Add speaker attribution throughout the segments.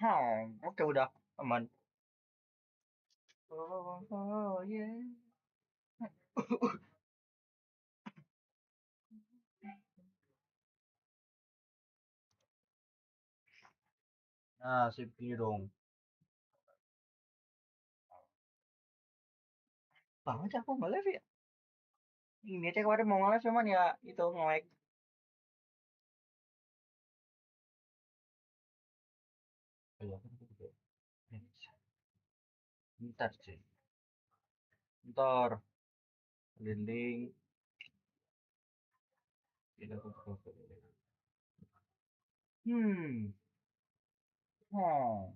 Speaker 1: Oke udah aman. Oh yeah. Nah, sip gini dong. Banget aku nge-live ya. Ini aja kemarin mau nge-live cuman ya itu nge-lag. Oh, iya, kan aku juga. Bentar sih. Bentar. Linding. Tidak aku buka. Hmm. Oh.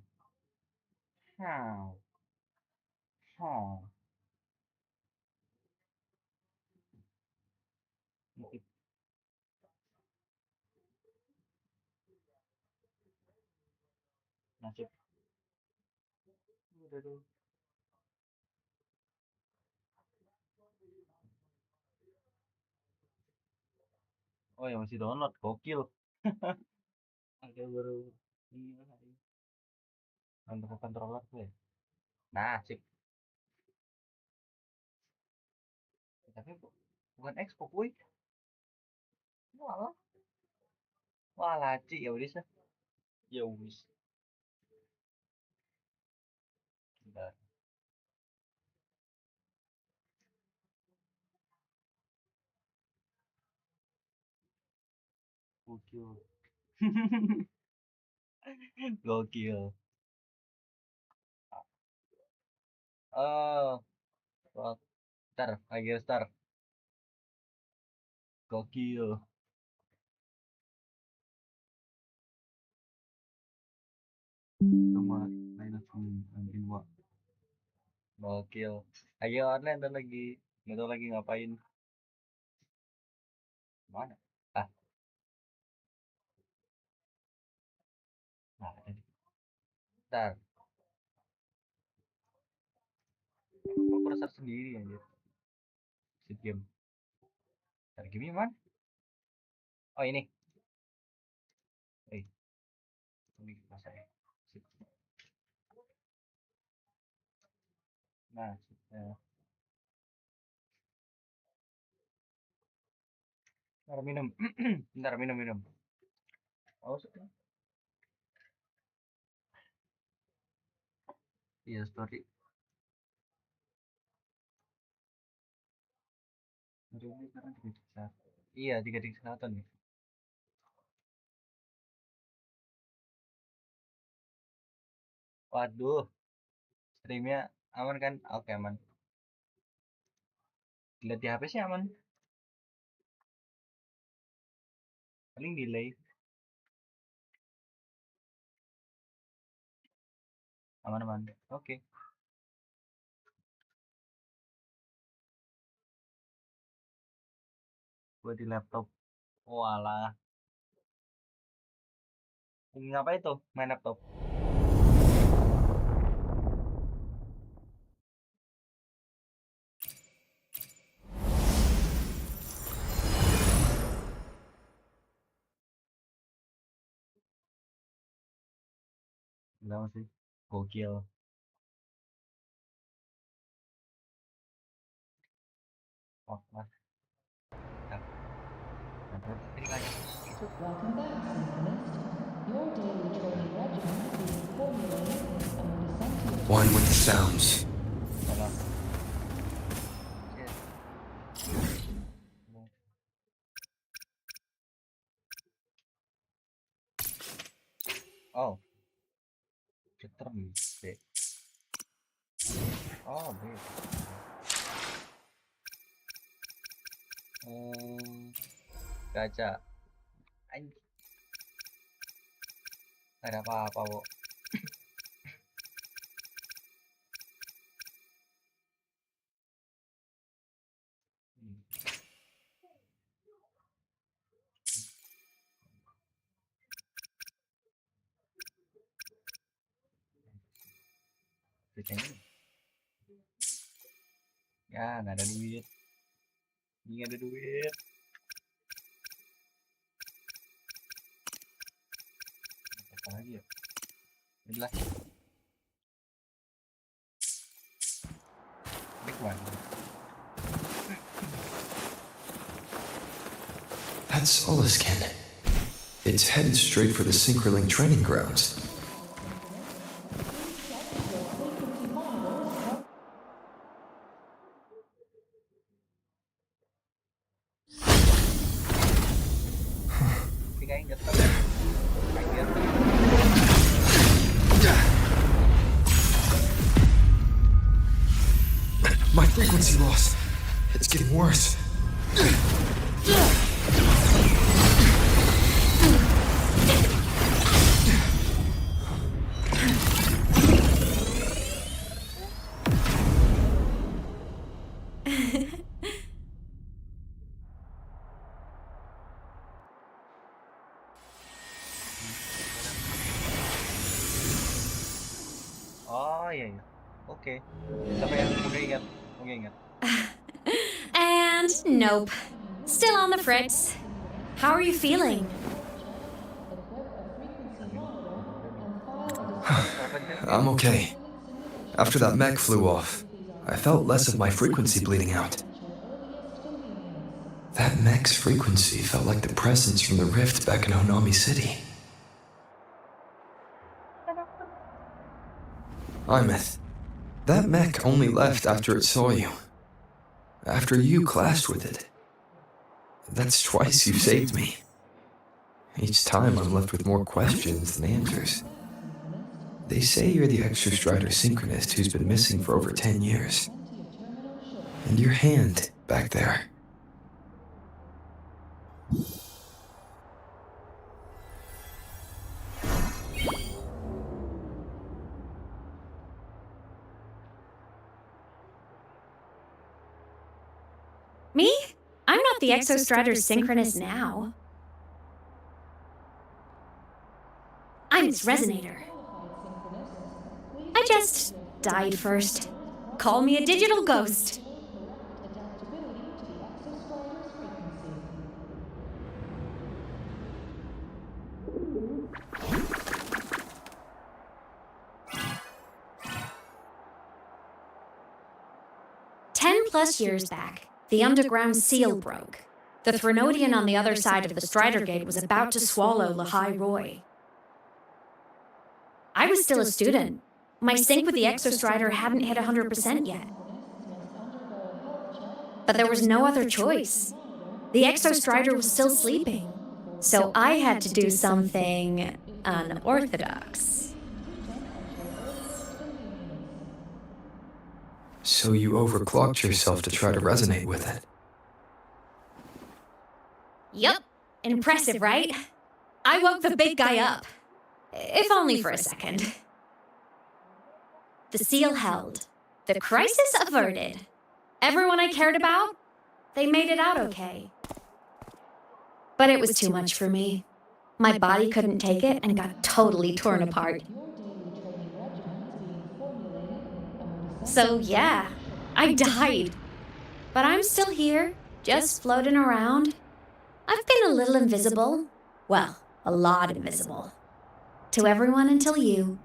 Speaker 1: Oh. Oh. Nasib. Udah dulu. Oh ya masih download. Gokil. Ada baru. Iya. Untuk controller tuh ya. Nah, sip. Tapi bukan Expo kuy. Walah. Wah, laci ya udah sih. Ya wis. Bentar. Gokil. Gokil. Oh, oh, ntar, lagi start. Gokil. Sama minus dua. Gokil. Lagi online dan lagi nggak tahu lagi ngapain. Mana? Ah, nah, ada. Ntar, mau proses sendiri aja. Si game. Ntar game mana? Oh ini. Eh, ini masanya. Sip. Nah, sip. Ntar minum. Ntar minum minum. Oh, sudah. Iya story. Hari ini sekarang 3 Iya 3 nih. Waduh, streamnya aman kan? Oke aman. Dilihat di HP sih aman. Paling delay. Aman-aman. Oke. Gue di laptop. Walah. Ngapain tuh main laptop? Enggak sih. Gokil. Oh, mas. Ya. Nah, berarti tadi lagi.
Speaker 2: Welcome back, Symphonist. Your daily training regimen being formulated under sentient.
Speaker 3: One with the sounds.
Speaker 1: Salah. Oh, keterm B. Oh, B. Gacha. Anjing. Ada apa-apa, Wo. Bikin. Ya, nggak ada duit. Ini ada duit. Apa lagi ya? Inilah. Big one.
Speaker 3: That's Solaskin. It's headed straight for the Synchroling training grounds.
Speaker 1: Tapi kayaknya nggak tahu ya. Akhir.
Speaker 3: My frequency loss. It's getting worse.
Speaker 1: Oh iya iya. Oke. Siapa yang udah ingat? Mungkin ingat.
Speaker 4: And nope. Still on the fritz. How are you feeling?
Speaker 3: I'm okay. After that mech flew off, I felt less of my frequency bleeding out. That mech's frequency felt like the presence from the rift back in Honami City. Imeth, that mech only left after it saw you. After you clashed with it. That's twice you've saved me. Each time I'm left with more questions than answers. They say you're the extra Strider synchronist who's been missing for over 10 years. And your hand back there.
Speaker 4: Me? I'm not the Exostrider synchronist now. I'm its resonator. I just died first. Call me a digital ghost. +10 years back, the underground seal broke. The Threnodian on the other side of the Strider Gate was about to swallow Lahai Roy. I was still a student. My sync with the Exostrider hadn't hit 100% yet. But there was no other choice. The Exostrider was still sleeping. So I had to do something unorthodox.
Speaker 3: So you overclocked yourself to try to resonate with it.
Speaker 4: Yup. Impressive, right? I woke the big guy up. If only for a second. The seal held. The crisis averted. Everyone I cared about, they made it out okay. But it was too much for me. My body couldn't take it and got totally torn apart. So yeah, I died. But I'm still here, just floating around. I've been a little invisible. Well, a lot invisible. To everyone until you.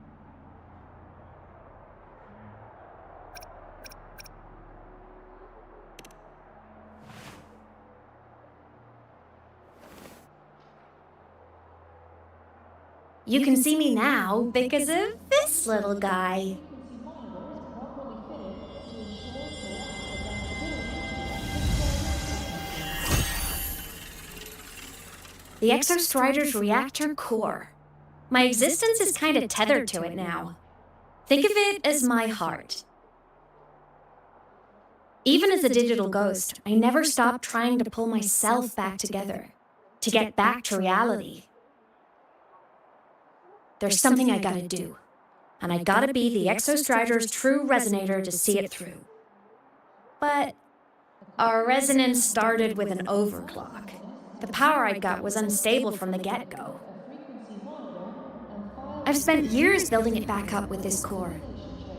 Speaker 4: You can see me now because of this little guy. The Exostrider's reactor core. My existence is kind of tethered to it now. Think of it as my heart. Even as a digital ghost, I never stopped trying to pull myself back together, to get back to reality. There's something I gotta do, and I gotta be the Exostrider's true resonator to see it through. But our resonance started with an overclock. The power I got was unstable from the get-go. I've spent years building it back up with this core.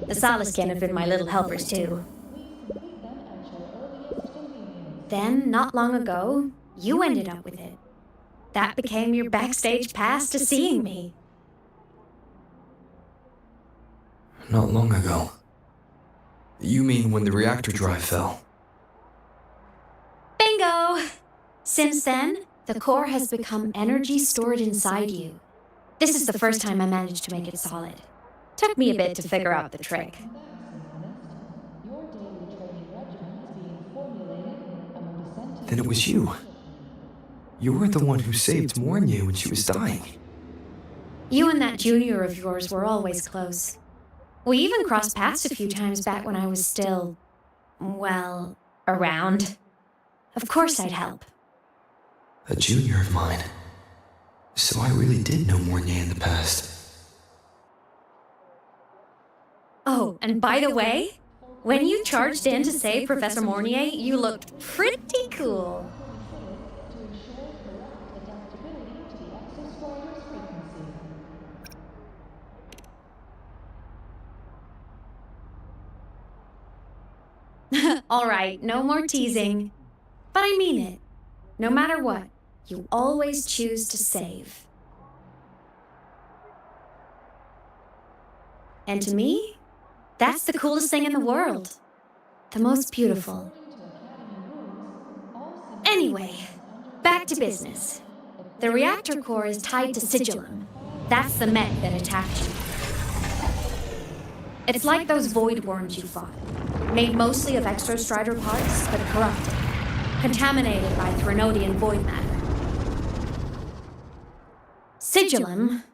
Speaker 4: The Solaskin have been my little helpers too. Then, not long ago, you ended up with it. That became your backstage pass to seeing me.
Speaker 3: Not long ago. You mean when the reactor drive fell?
Speaker 4: Bingo! Since then, the core has become energy stored inside you. This is the first time I managed to make it solid. Took me a bit to figure out the trick.
Speaker 2: Your daily training regimen is being formulated among the sentient
Speaker 3: Then it was you. You were the one who saved Mornye when she was dying.
Speaker 4: You and that junior of yours were always close. We even crossed paths a few times back when I was still, well, around. Of course I'd help.
Speaker 3: A junior of mine. So I really did know Mornye in the past.
Speaker 4: Oh, and by the way, when you charged in to save Professor Mornier, you looked pretty cool.
Speaker 2: to ensure correct adaptability to the exostrider's frequency.
Speaker 4: All right, no more teasing. But I mean it. No matter what, you always choose to save. And to me, that's the coolest thing in the world. The most beautiful. Anyway, back to business. The reactor core is tied to Sigillum. That's the mech that attacked you. It's like those void worms you fought. Made mostly of exostrider parts, but corrupted. Contaminated by Threnodian void matter. Sigillum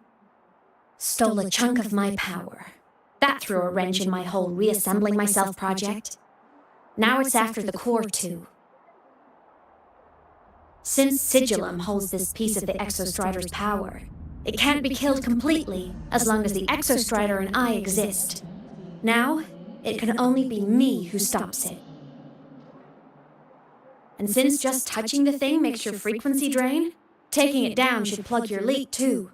Speaker 4: stole a chunk of my power. That threw a wrench in my whole reassembling myself project. Now it's after the core too. Since Sigillum holds this piece of the exostrider's power, it can't be killed completely as long as the exostrider and I exist. Now, it can only be me who stops it. And since just touching the thing makes your frequency drain, taking it down should plug your leak too.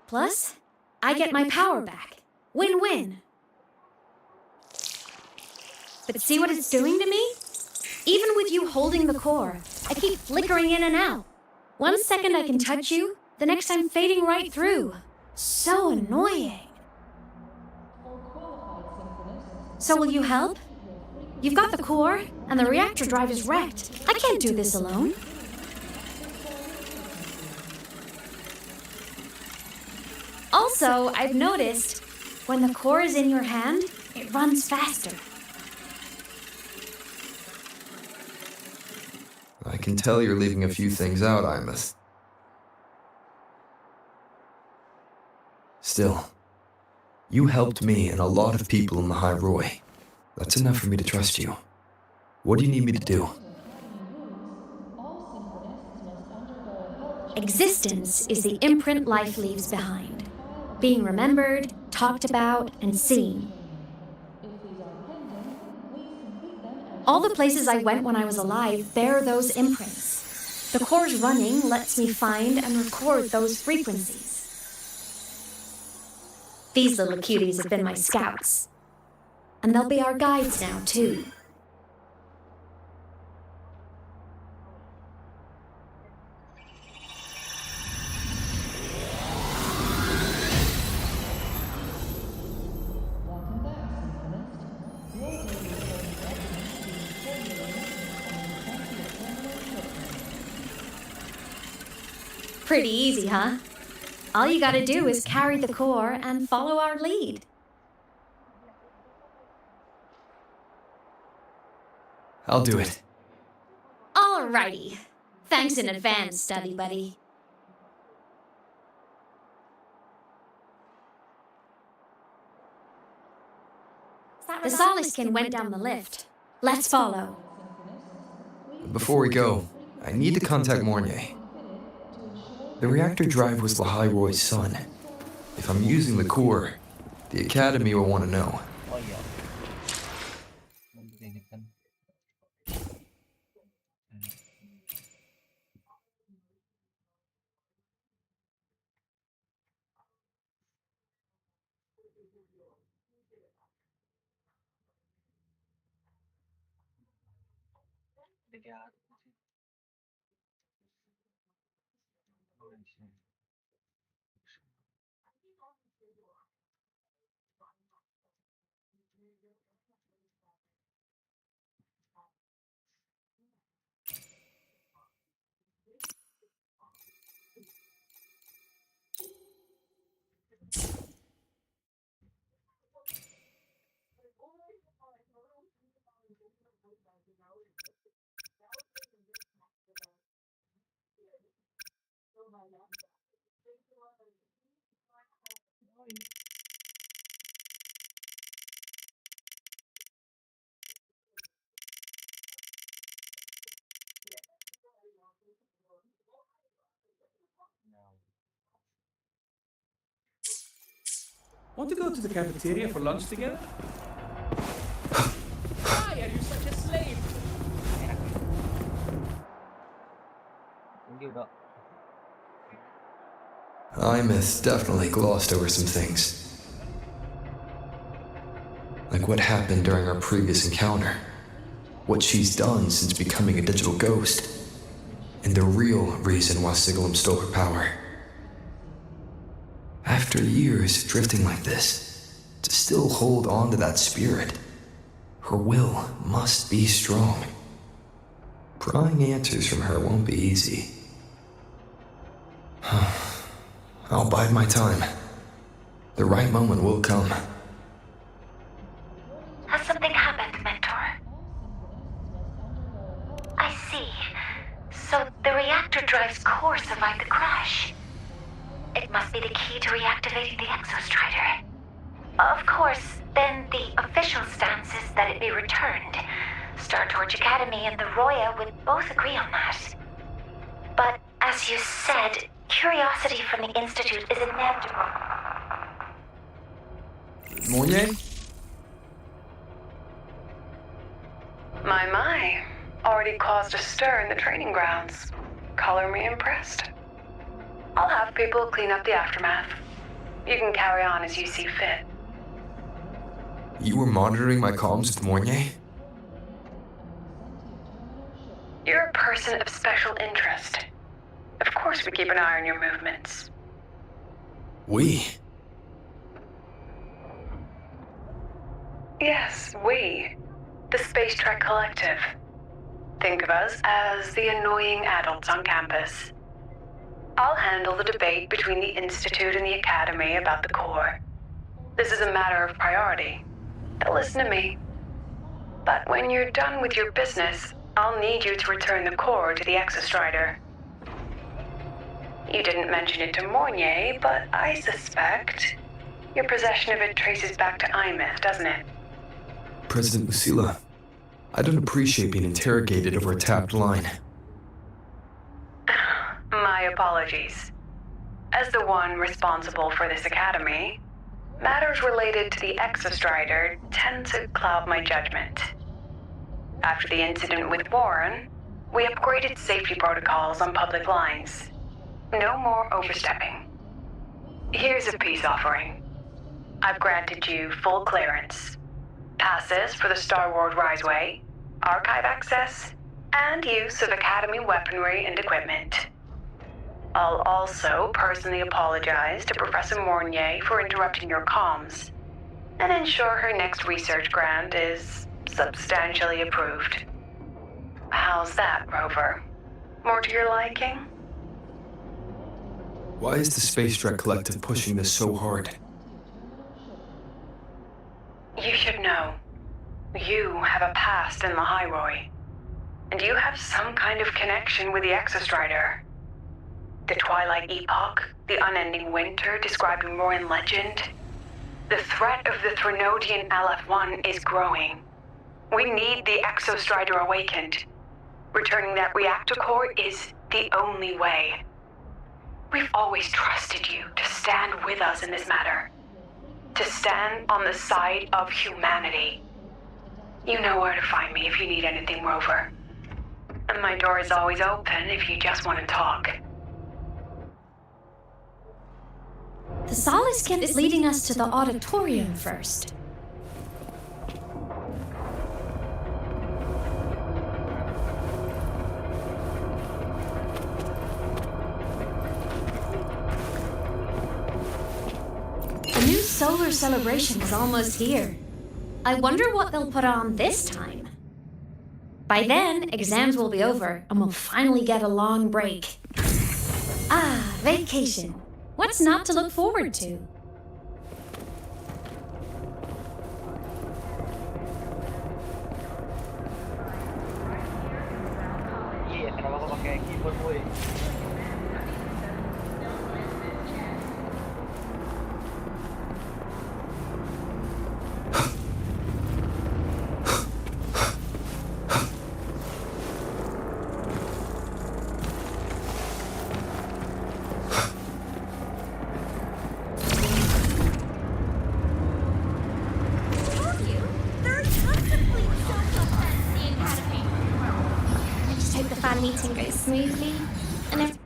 Speaker 4: Plus, I get my power back. Win-win. But see what it's doing to me? Even with you holding the core, I keep flickering in and out. 1 second I can touch you, the next I'm fading right through. So annoying. So will you help? You've got the core, and the reactor drive is wrecked. I can't do this alone. Also, I've noticed, when the core is in your hand, it runs faster.
Speaker 3: I can tell you're leaving a few things out, Imeth. Still, you helped me and a lot of people in the High Roy. That's enough for me to trust you. What do you need me to do?
Speaker 4: Existence is the imprint life leaves behind. Being remembered, talked about, and seen. All the places I went when I was alive bear those imprints. The core's running lets me find and record those frequencies. These little cuties have been my scouts. And they'll be our guides now, too.
Speaker 2: Welcome back, Synchronist. Your daily training regimen is being formulated among the sentient terminal equipment.
Speaker 4: Pretty easy, huh? All you gotta do is carry the core and follow our lead.
Speaker 3: I'll do it.
Speaker 4: Alrighty. Thanks in advance, study buddy. The Soliskin went down the lift. Let's follow.
Speaker 3: Before we go, I need to contact Mornye. The reactor drive was the High Roy's son. If I'm using the core, the Academy will want to know.
Speaker 1: Oh iya. Memperhatikan. Lihat.
Speaker 5: Want to go to the cafeteria for lunch together? Why are you such a slave?
Speaker 1: Ini udah.
Speaker 3: Imeth definitely glossed over some things. Like what happened during our previous encounter. What she's done since becoming a digital ghost. And the real reason why Sigalum stole her power. After years drifting like this, to still hold on to that spirit, her will must be strong. Prying answers from her won't be easy. I'll bide my time. The right moment will come.
Speaker 6: Has something happened, Mentor? I see. So the reactor drive's core survived the crash. It must be the key to reactivating the Exostrider. Of course, then the official stance is that it be returned. Star Torch Academy and the Roya would both agree on that. But as you said, curiosity from the Institute is inevitable.
Speaker 3: Mournier?
Speaker 7: My. Already caused a stir in the training grounds. Color me impressed. I'll have people clean up the aftermath. You can carry on as you see fit.
Speaker 3: You were monitoring my comms with Mournier?
Speaker 7: You're a person of special interest. Of course we keep an eye on your movements.
Speaker 3: We?
Speaker 7: Yes, we. The Space Trek Collective. Think of us as the annoying adults on campus. I'll handle the debate between the Institute and the Academy about the core. This is a matter of priority. They'll listen to me. But when you're done with your business, I'll need you to return the core to the Exostrider. You didn't mention it to Mournier, but I suspect your possession of it traces back to Imeth, doesn't it?
Speaker 3: President Lucilla, I don't appreciate being interrogated over a tapped line.
Speaker 7: My apologies. As the one responsible for this academy, matters related to the Exostrider tend to cloud my judgment. After the incident with Warren, we upgraded safety protocols on public lines. No more overstepping. Here's a peace offering. I've granted you full clearance. Passes for the Star Wars Riseway, archive access, and use of Academy weaponry and equipment. I'll also personally apologize to Professor Mournier for interrupting your comms, and ensure her next research grant is substantially approved. How's that, Rover? More to your liking?
Speaker 3: Why is the Space Trek Collective pushing this so hard?
Speaker 7: You should know. You have a past in the Hyroi, and you have some kind of connection with the Exostrider. The Twilight Epoch, the unending winter described in Royan legend. The threat of the Threnodian LF-1 is growing. We need the Exostrider awakened. Returning that reactor core is the only way. We've always trusted you to stand with us in this matter. To stand on the side of humanity. You know where to find me if you need anything, Rover. And my door is always open if you just want to talk.
Speaker 4: The Solace Kit is leading us to the auditorium first. The new solar celebration is almost here. I wonder what they'll put on this time. By then, exams will be over and we'll finally get a long break. Ah, vacation. What's not to look forward to?
Speaker 1: Iya, kenapa kau pakai keyboard boy?
Speaker 4: smoothly, and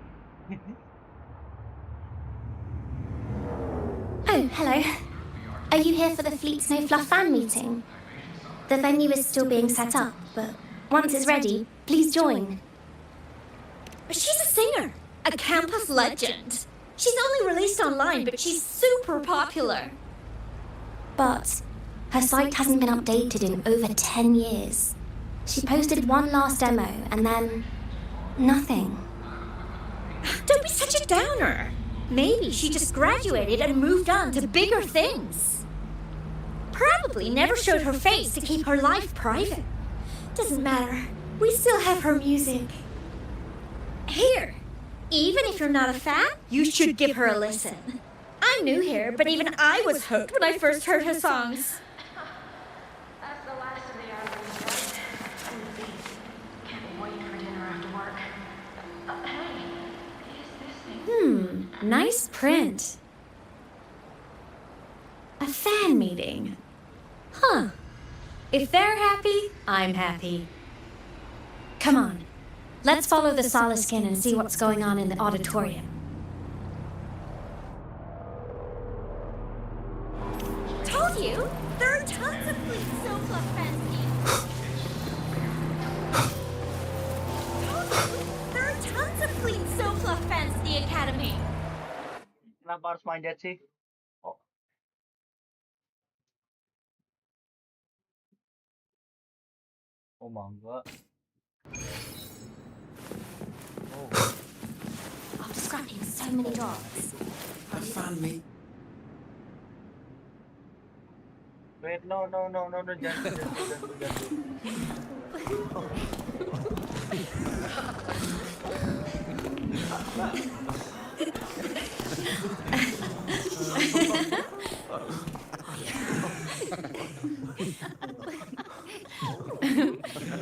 Speaker 4: Oh, hello. Are you here for the Fleet Snow Fluff fan meeting? The venue is still being set up, but once it's ready, please join.
Speaker 8: She's a singer, a campus legend. She's only released online, but she's super popular.
Speaker 4: But her site hasn't been updated in over 10 years. She posted one last demo and then nothing.
Speaker 8: Don't be such a downer. Maybe she just graduated and moved on to bigger things. Probably never showed her face to keep her life private. Doesn't matter. We still have her music. Here, even if you're not a fan, you should give her a listen. I'm new here, but even I was hooked when I first heard her songs.
Speaker 6: That's the last of the hours. Can't wait for dinner after work. Hey, is this thing?
Speaker 4: Nice print. A fan meeting. Huh. If they're happy, I'm happy. Come on. Let's follow the Soliskin and see what's going on in the auditorium.
Speaker 8: Told you, there are tons of Fleet Snow Fluff fans here. Told you, there are tons of Fleet Snow Fluff fans at the Academy.
Speaker 1: Kenapa harus manjat sih? Oh, oh mangga. Oh,
Speaker 4: Oh, scrapping so many dogs.
Speaker 5: I found me.
Speaker 1: wait, no, jangan.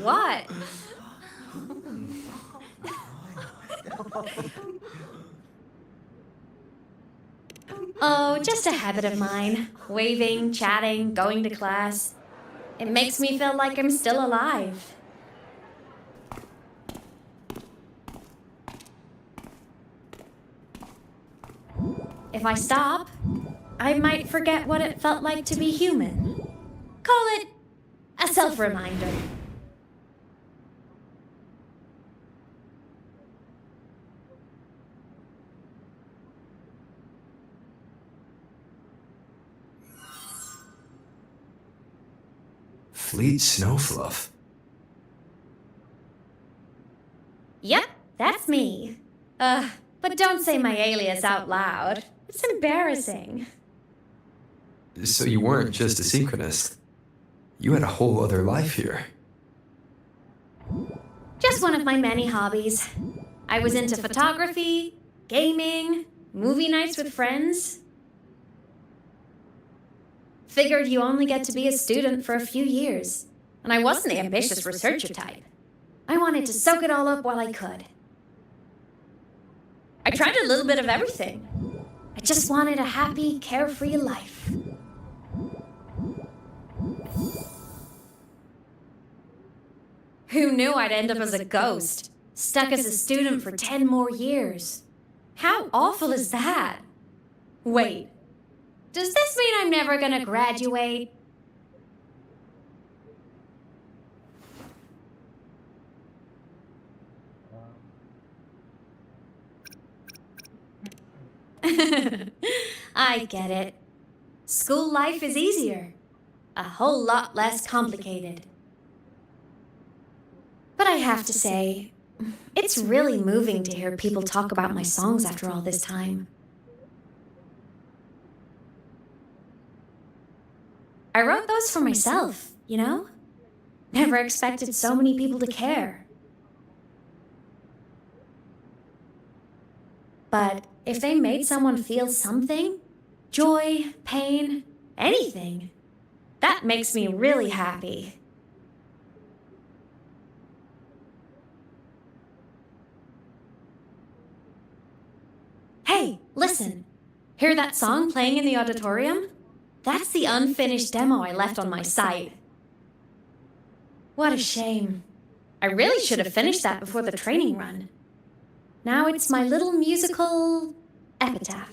Speaker 4: What? Oh, just a habit of mine. Waving, chatting, going to class. It makes me feel like I'm still alive. If I stop, I might forget what it felt like to be human. Call it a self-reminder.
Speaker 3: Fleet Snowfluff.
Speaker 4: Yep, that's me. But don't say my alias out loud. It's embarrassing.
Speaker 3: So you weren't just a synchronist. You had a whole other life here.
Speaker 4: Just one of my many hobbies. I was into photography, gaming, movie nights with friends. Figured you only get to be a student for a few years. And I wasn't the ambitious researcher type. I wanted to soak it all up while I could. I tried a little bit of everything. I just wanted a happy, carefree life. Who knew I'd end up as a ghost, stuck as a student for 10 more years? How awful is that? Wait, does this mean I'm never gonna graduate? I get it. School life is easier. A whole lot less complicated. But I have to say, it's really moving to hear people talk about my songs after all this time. I wrote those for myself, you know? Never expected so many people to care. But if they made someone feel something, joy, pain, anything, that makes me really happy. Hey, listen. Hear that song playing in the auditorium? That's the unfinished demo I left on my site. What a shame. I really should have finished that before the training run. Now it's my little musical epitaph.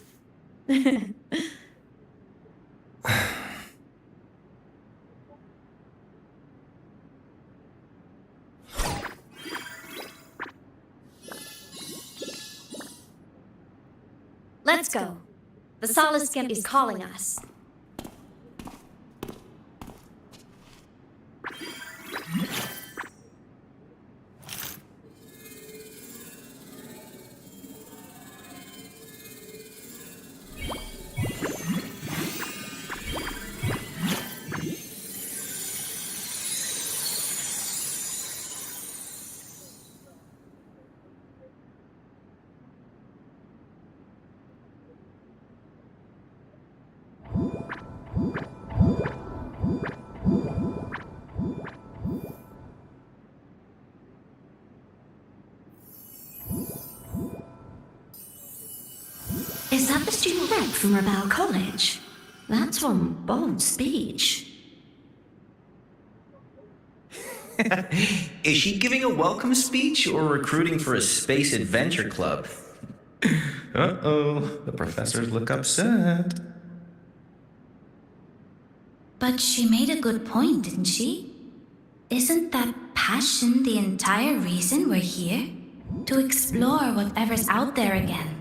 Speaker 4: Let's go. The Solace Skimp is calling us.
Speaker 6: Is that the student rep from Rebel College? That's one bold speech.
Speaker 9: Is she giving a welcome speech or recruiting for a space adventure club? Uh-oh, the professors look upset.
Speaker 6: But she made a good point, didn't she? Isn't that passion the entire reason we're here? To explore whatever's out there again.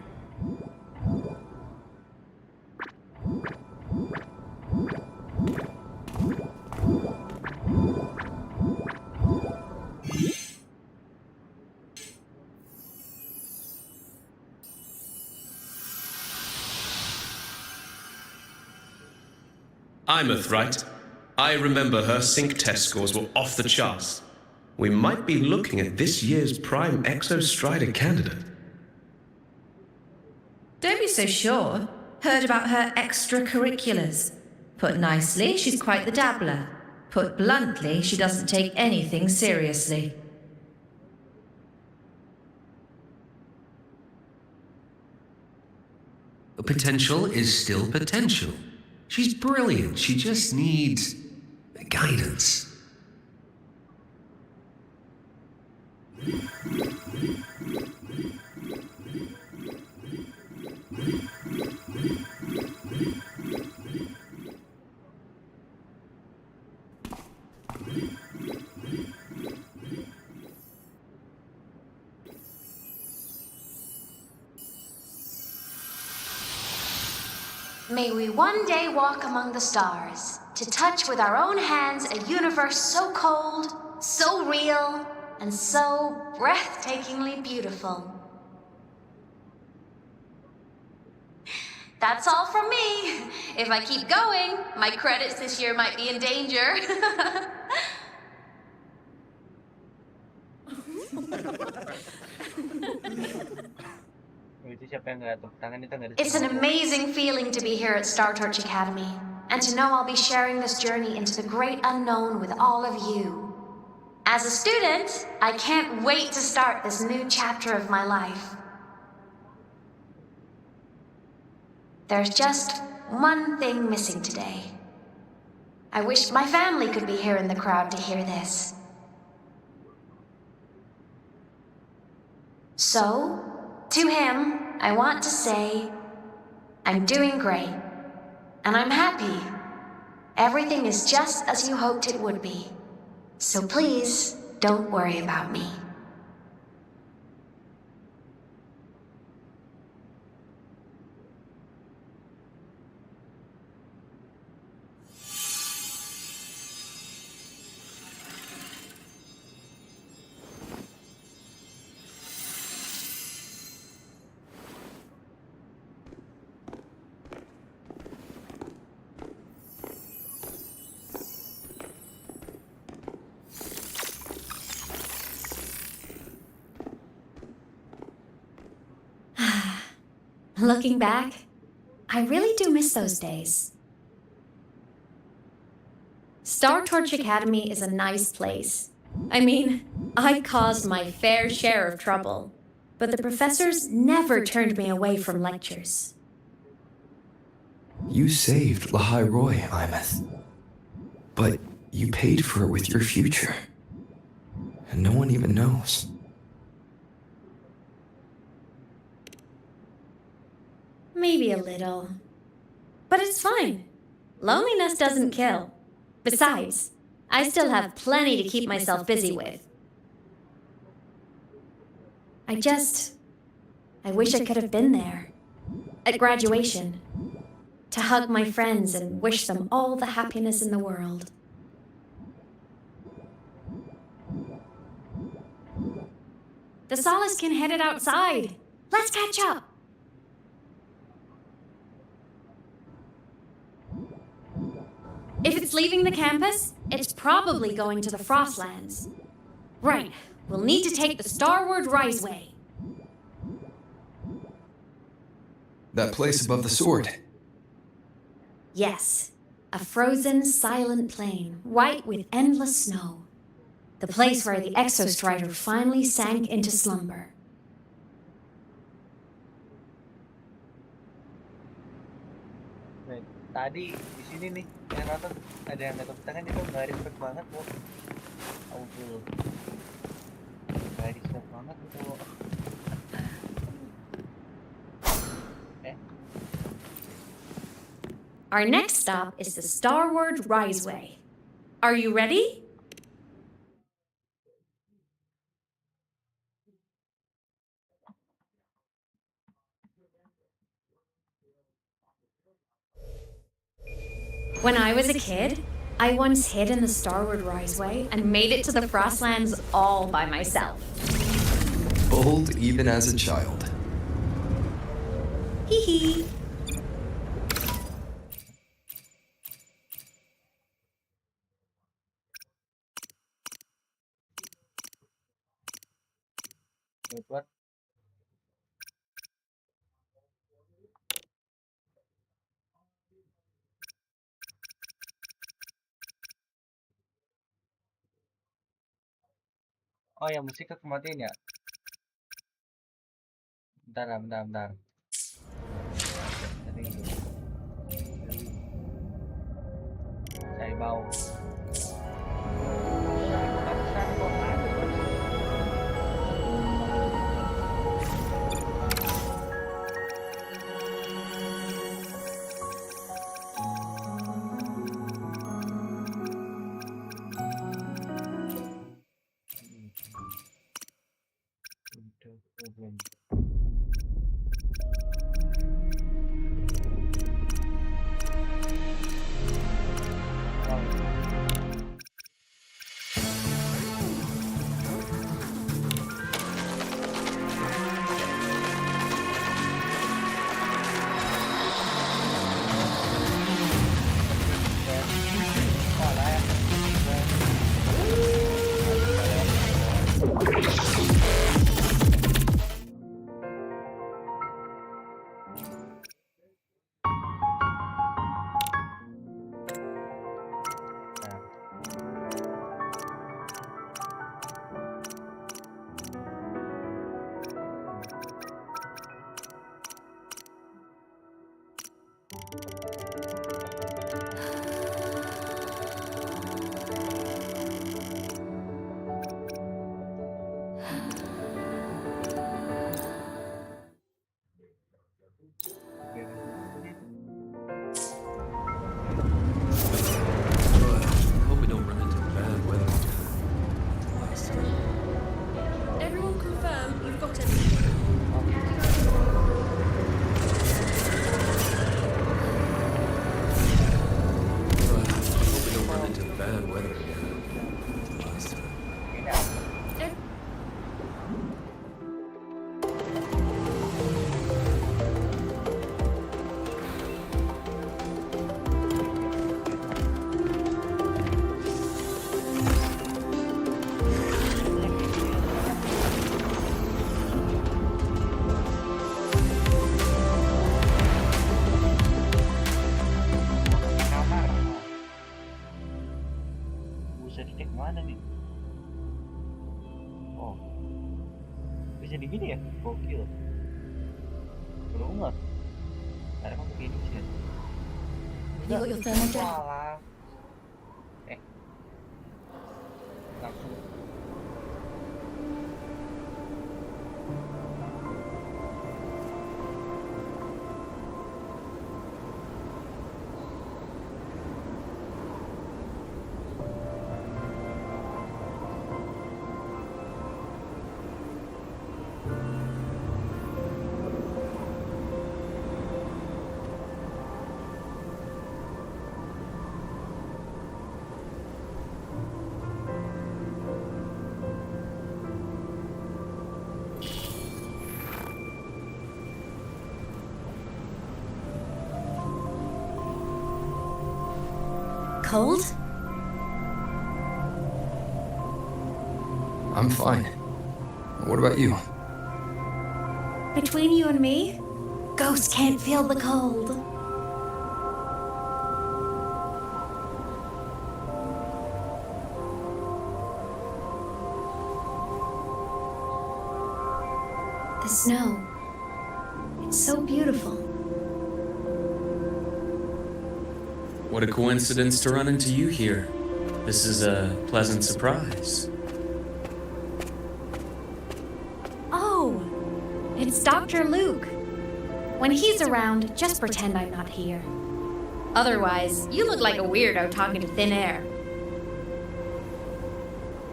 Speaker 10: Imeth, right? I remember her sync test scores were off the charts. We might be looking at this year's prime Exostrider candidate.
Speaker 8: Don't be so sure. Heard about her extracurriculars. Put nicely, she's quite the dabbler. Put bluntly, she doesn't take anything seriously.
Speaker 10: Potential is still potential. She's brilliant. She just needs guidance.
Speaker 6: May we one day walk among the stars, to touch with our own hands a universe so cold, so real, and so breathtakingly beautiful. That's all from me. If I keep going, my credits this year might be in danger. It's an amazing feeling to be here at Star Torch Academy, and to know I'll be sharing this journey into the great unknown with all of you. As a student, I can't wait to start this new chapter of my life. There's just one thing missing today. I wish my family could be here in the crowd to hear this. So, to him, I want to say, I'm doing great, and I'm happy. Everything is just as you hoped it would be. So please, don't worry about me.
Speaker 4: Looking back, I really do miss those days. Star Torch Academy is a nice place. I mean, I caused my fair share of trouble, but the professors never turned me away from lectures.
Speaker 3: You saved Lahai Roy, Imeth. But you paid for it with your future. And no one even knows.
Speaker 4: Maybe a little. But it's fine. Loneliness doesn't kill. Besides, I still have plenty to keep myself busy with. I wish I could have been there. At graduation. To hug my friends and wish them all the happiness in the world. The Solace can headed outside. Let's catch up. If it's leaving the campus, it's probably going to the Frostlands. Right, we'll need to take the Starward Riseway.
Speaker 3: That place above the sword.
Speaker 4: Yes, a frozen, silent plain, white with endless snow. The place where the Exostrider finally sank into slumber.
Speaker 1: Wait, tadi di sini nih yang nonton ada yang tepuk tangan itu nggak respect banget kok. Auto. Nggak respect banget itu.
Speaker 4: Our next stop is the Starward Riseway. Are you ready? When I was a kid, I once hid in the Starward Riseway and made it to the Frostlands all by myself.
Speaker 3: Bold even as a child.
Speaker 4: Hee hee.
Speaker 1: Wait, what? Oh ya, musik aku matiin ya. Bentar. Tadi saya bau.
Speaker 10: Hope we don't run into bad weather.
Speaker 4: Everyone confirm you've got everything.
Speaker 10: Hope we don't run into bad weather again. Last time.
Speaker 1: Buset, cek mana nih? Oh, bisa digini ya? Gokil. Belum nggak? Ada emang begini sih.
Speaker 8: You got your thermal jacket?
Speaker 1: Walah. Langsung.
Speaker 4: cold?
Speaker 3: I'm fine. What about you?
Speaker 4: Between you and me, ghosts can't feel the cold. The snow. It's so beautiful.
Speaker 11: What a coincidence to run into you here. This is a pleasant surprise.
Speaker 4: Oh, it's Dr. Luke. When he's around, just pretend I'm not here. Otherwise, you look like a weirdo talking to thin air.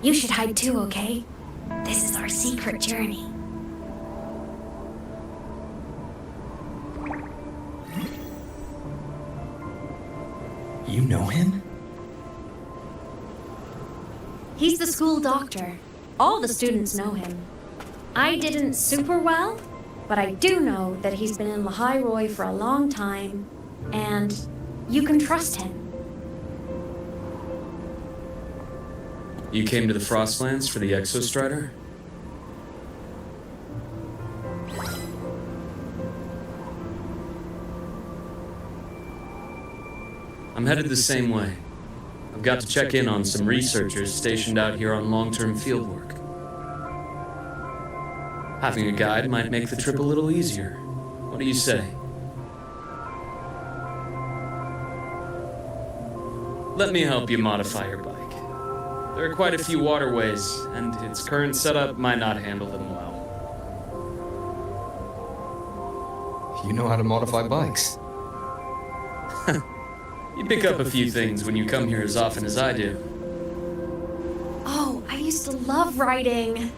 Speaker 4: You should hide too, okay? This is our secret journey.
Speaker 3: You know him?
Speaker 4: He's the school doctor. All the students know him. I didn't super well, but I do know that he's been in Lehigh for a long time, and you can trust him.
Speaker 11: You came to the Frostlands for the Exostrider? I'm headed the same way. I've got to check in on some researchers stationed out here on long-term fieldwork. Having a guide might make the trip a little easier. What do you say? Let me help you modify your bike. There are quite a few waterways, and its current setup might not handle them well.
Speaker 3: You know how to modify bikes.
Speaker 11: You pick up a few things when you come here as often as I do.
Speaker 4: Oh, I used to love riding.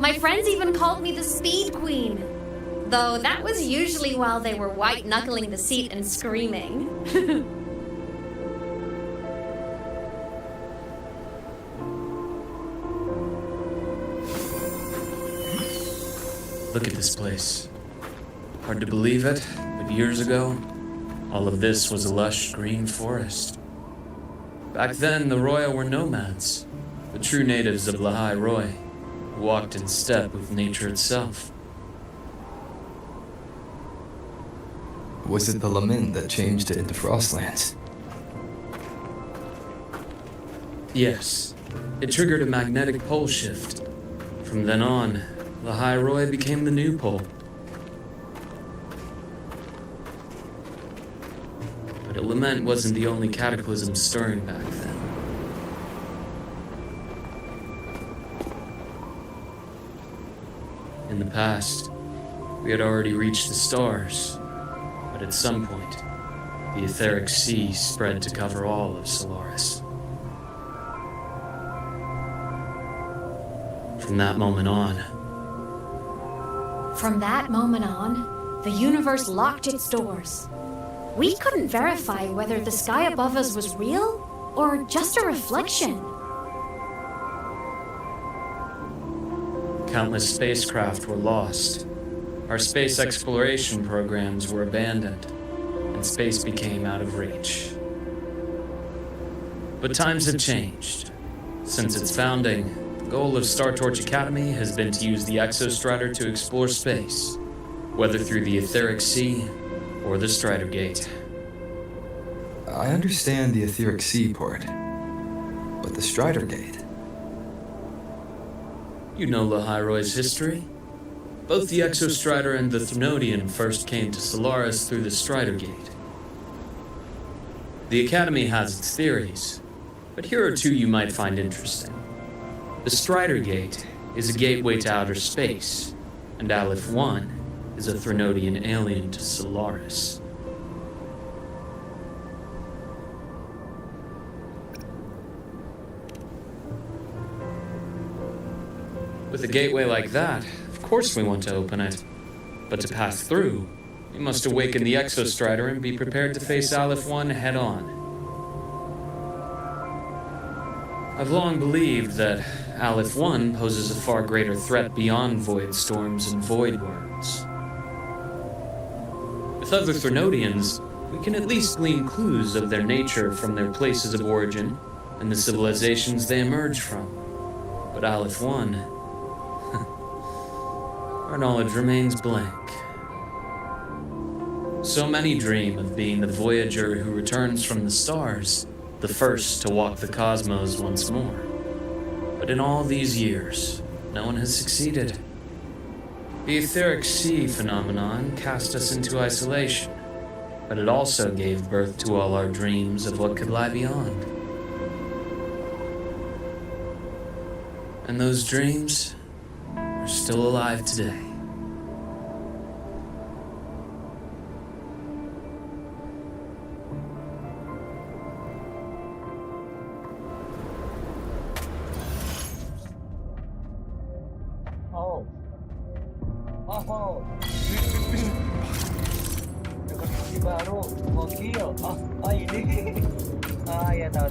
Speaker 4: My friends even called me the Speed Queen. Though that was usually while they were white-knuckling the seat and screaming.
Speaker 11: Look at this place. Hard to believe it, but years ago, all of this was a lush green forest. Back then, the Roya were nomads, the true natives of Lehigh Roy, who walked in step with nature itself.
Speaker 3: Was it the Lament that changed it into Frostlands?
Speaker 11: Yes, it triggered a magnetic pole shift. From then on, Lehigh Roy became the new pole. But a lament wasn't the only cataclysm stirring back then. In the past, we had already reached the stars, but at some point, the etheric sea spread to cover all of Solaris. From that moment on,
Speaker 4: the universe locked its doors. We couldn't verify whether the sky above us was real or just a reflection.
Speaker 11: countless spacecraft were lost. Our space exploration programs were abandoned, and space became out of reach. But times have changed. Since its founding, the goal of Star Torch Academy has been to use the Exostrider to explore space, whether through the Etheric Sea or the Strider Gate.
Speaker 3: I understand the Etheric Sea part, but the Strider Gate?
Speaker 11: You know Lehigh-Roy's history? Both the Exostrider and the Thnodian first came to Solaris through the Strider Gate. The Academy has its theories, but here are two you might find interesting. The Strider Gate is a gateway to outer space, and Aleph 1 is a Thnodian alien to Solaris. With a gateway like that, of course we want to open it. But to pass through, we must awaken the Exostrider and be prepared to face Aleph 1 head-on. I've long believed that Aleph 1 poses a far greater threat beyond void storms and void worms. With other Thnodians, we can at least glean clues of their nature from their places of origin and the civilizations they emerge from. But Aleph 1, our knowledge remains blank. So many dream of being the voyager who returns from the stars, the first to walk the cosmos once more. But in all these years, no one has succeeded. The etheric sea phenomenon cast us into isolation, but it also gave birth to all our dreams of what could lie beyond. And those dreams are still alive today.
Speaker 1: Oh. Oh. Dapat kunci baru. Gokil. Ini. Ya tahu.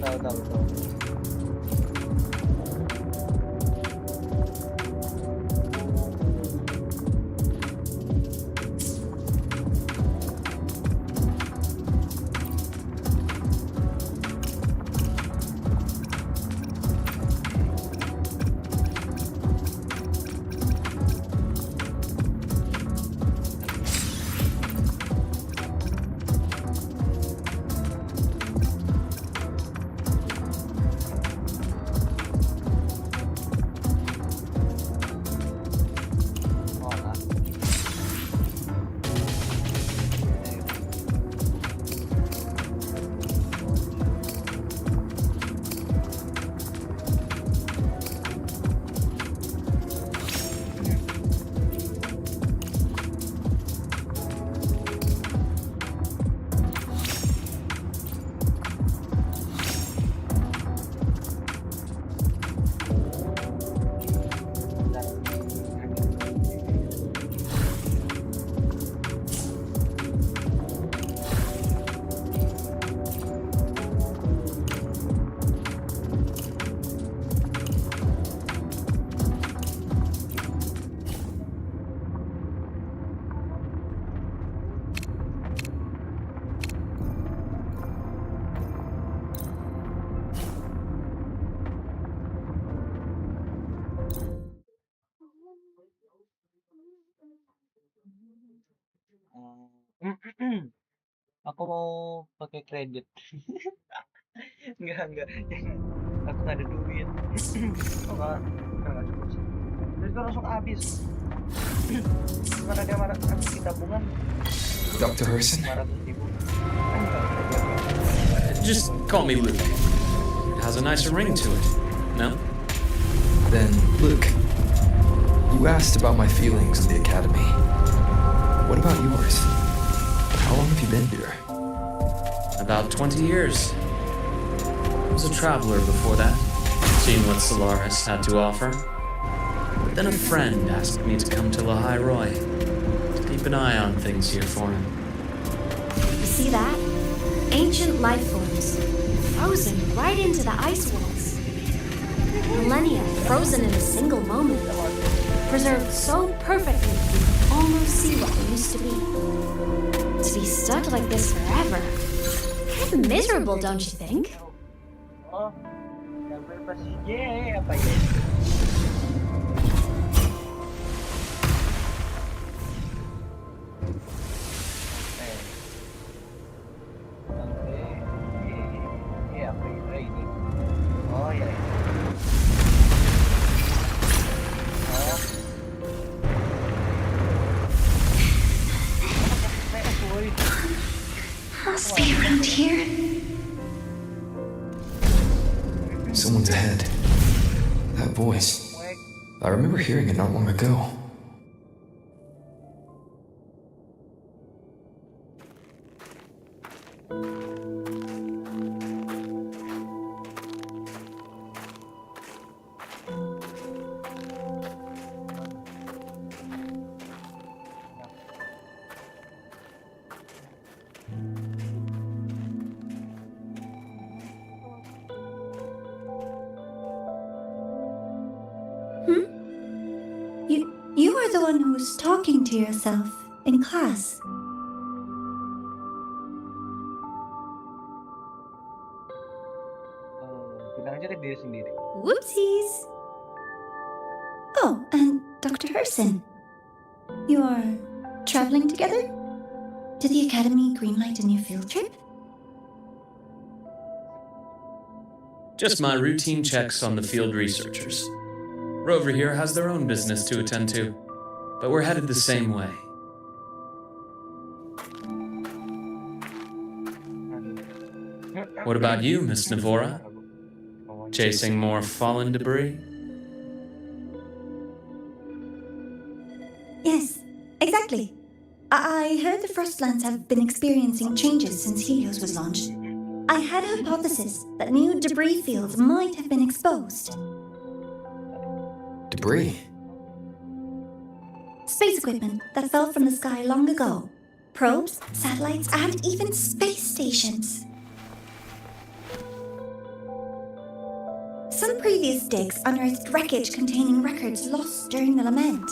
Speaker 1: Aku mau pakai kredit. Enggak. Aku nggak ada duit. Oh, nggak cukup sih. Terus kan langsung habis. Bukan ada mana di tabungan.
Speaker 3: Dr. Harrison?
Speaker 1: 500.000.
Speaker 11: Just call me Luke. It has a nicer ring to it, no?
Speaker 3: Then, Luke, you asked about my feelings in the academy. What about yours? How long have you been here?
Speaker 11: About 20 years. I was a traveler before that, seeing what Solaris had to offer. But then a friend asked me to come to Lahai Roy to keep an eye on things here for him.
Speaker 4: You see that? Ancient life forms, frozen right into the ice walls. Millennia frozen in a single moment, preserved so perfectly you can almost see what they used to be. To be stuck like this forever, kind of miserable, don't you think?
Speaker 1: Oh, apa ya? Oh ya.
Speaker 6: Must be around here.
Speaker 3: Someone's ahead. That voice. I remember hearing it not long ago.
Speaker 12: You are the one who was talking to yourself in class.
Speaker 1: bilang aja ke diri sendiri.
Speaker 8: Whoopsies. Oh, and Dr. Herson. You are traveling together? Did the Academy greenlight a new field trip?
Speaker 11: Just my routine checks on the field researchers. Rover here has their own business to attend to, but we're headed the same way. What about you, Miss Navora? Chasing more fallen debris?
Speaker 8: Yes, exactly. I heard the Frostlands have been experiencing changes since Helios was launched. I had a hypothesis that new debris fields might have been exposed.
Speaker 3: Debris?
Speaker 8: Space equipment that fell from the sky long ago. Probes, satellites, and even space stations. Some previous digs unearthed wreckage containing records lost during the lament.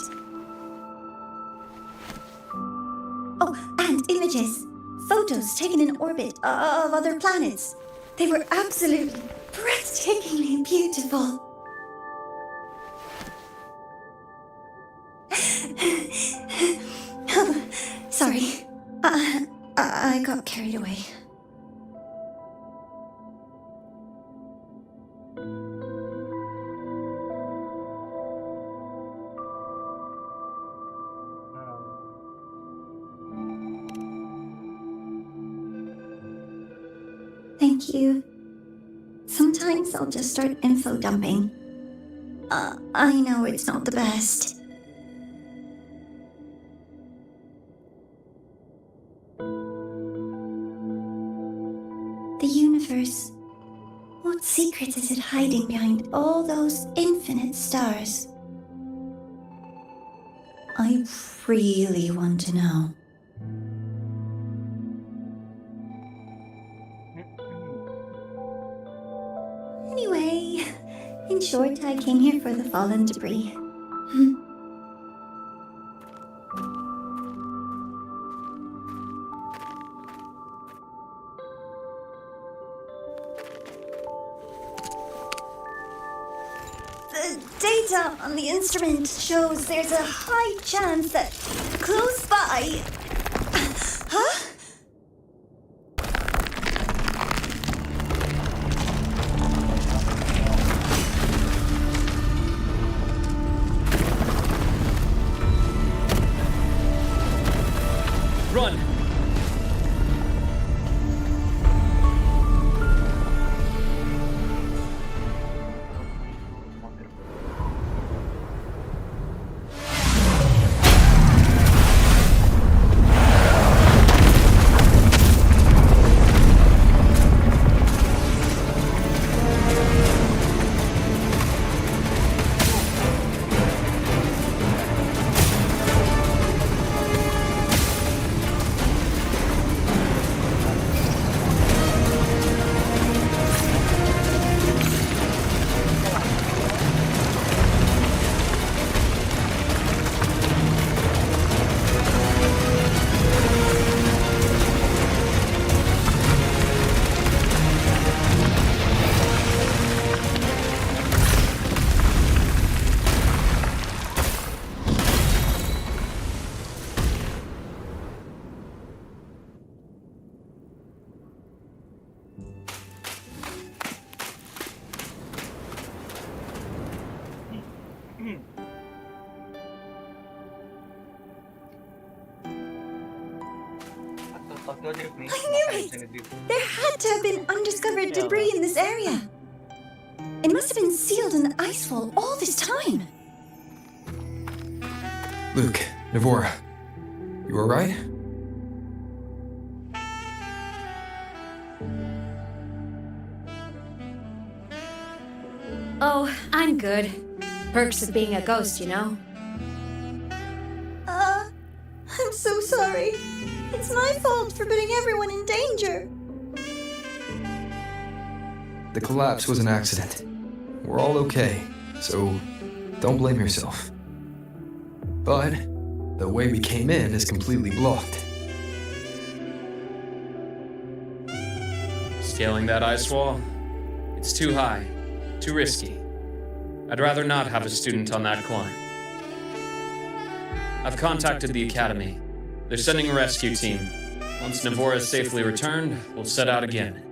Speaker 8: Oh, and images. Photos taken in orbit of other planets. They were absolutely breathtakingly beautiful. Sorry. I got carried away. Thank you. Sometimes I'll just start info dumping. I know it's not the best. The universe. What secret is it hiding behind all those infinite stars? I really want to know. Anyway, in short, I came here for the fallen debris. The data on the instrument shows there's a high chance that close by... Huh?
Speaker 11: Run!
Speaker 8: I knew it! There had to have been undiscovered debris in this area. It must have been sealed in the icefall all this time.
Speaker 3: Luke, Navora, you alright?
Speaker 4: Oh, I'm good. Perks of being a ghost, you know?
Speaker 8: I'm so sorry. It's my fault for putting everyone in danger.
Speaker 3: The collapse was an accident. We're all okay, so don't blame yourself. But the way we came in is completely blocked.
Speaker 11: Scaling that ice wall? It's too high. Too risky. I'd rather not have a student on that climb. I've contacted the Academy. They're sending a rescue team. Once Navora is safely returned, we'll set out again.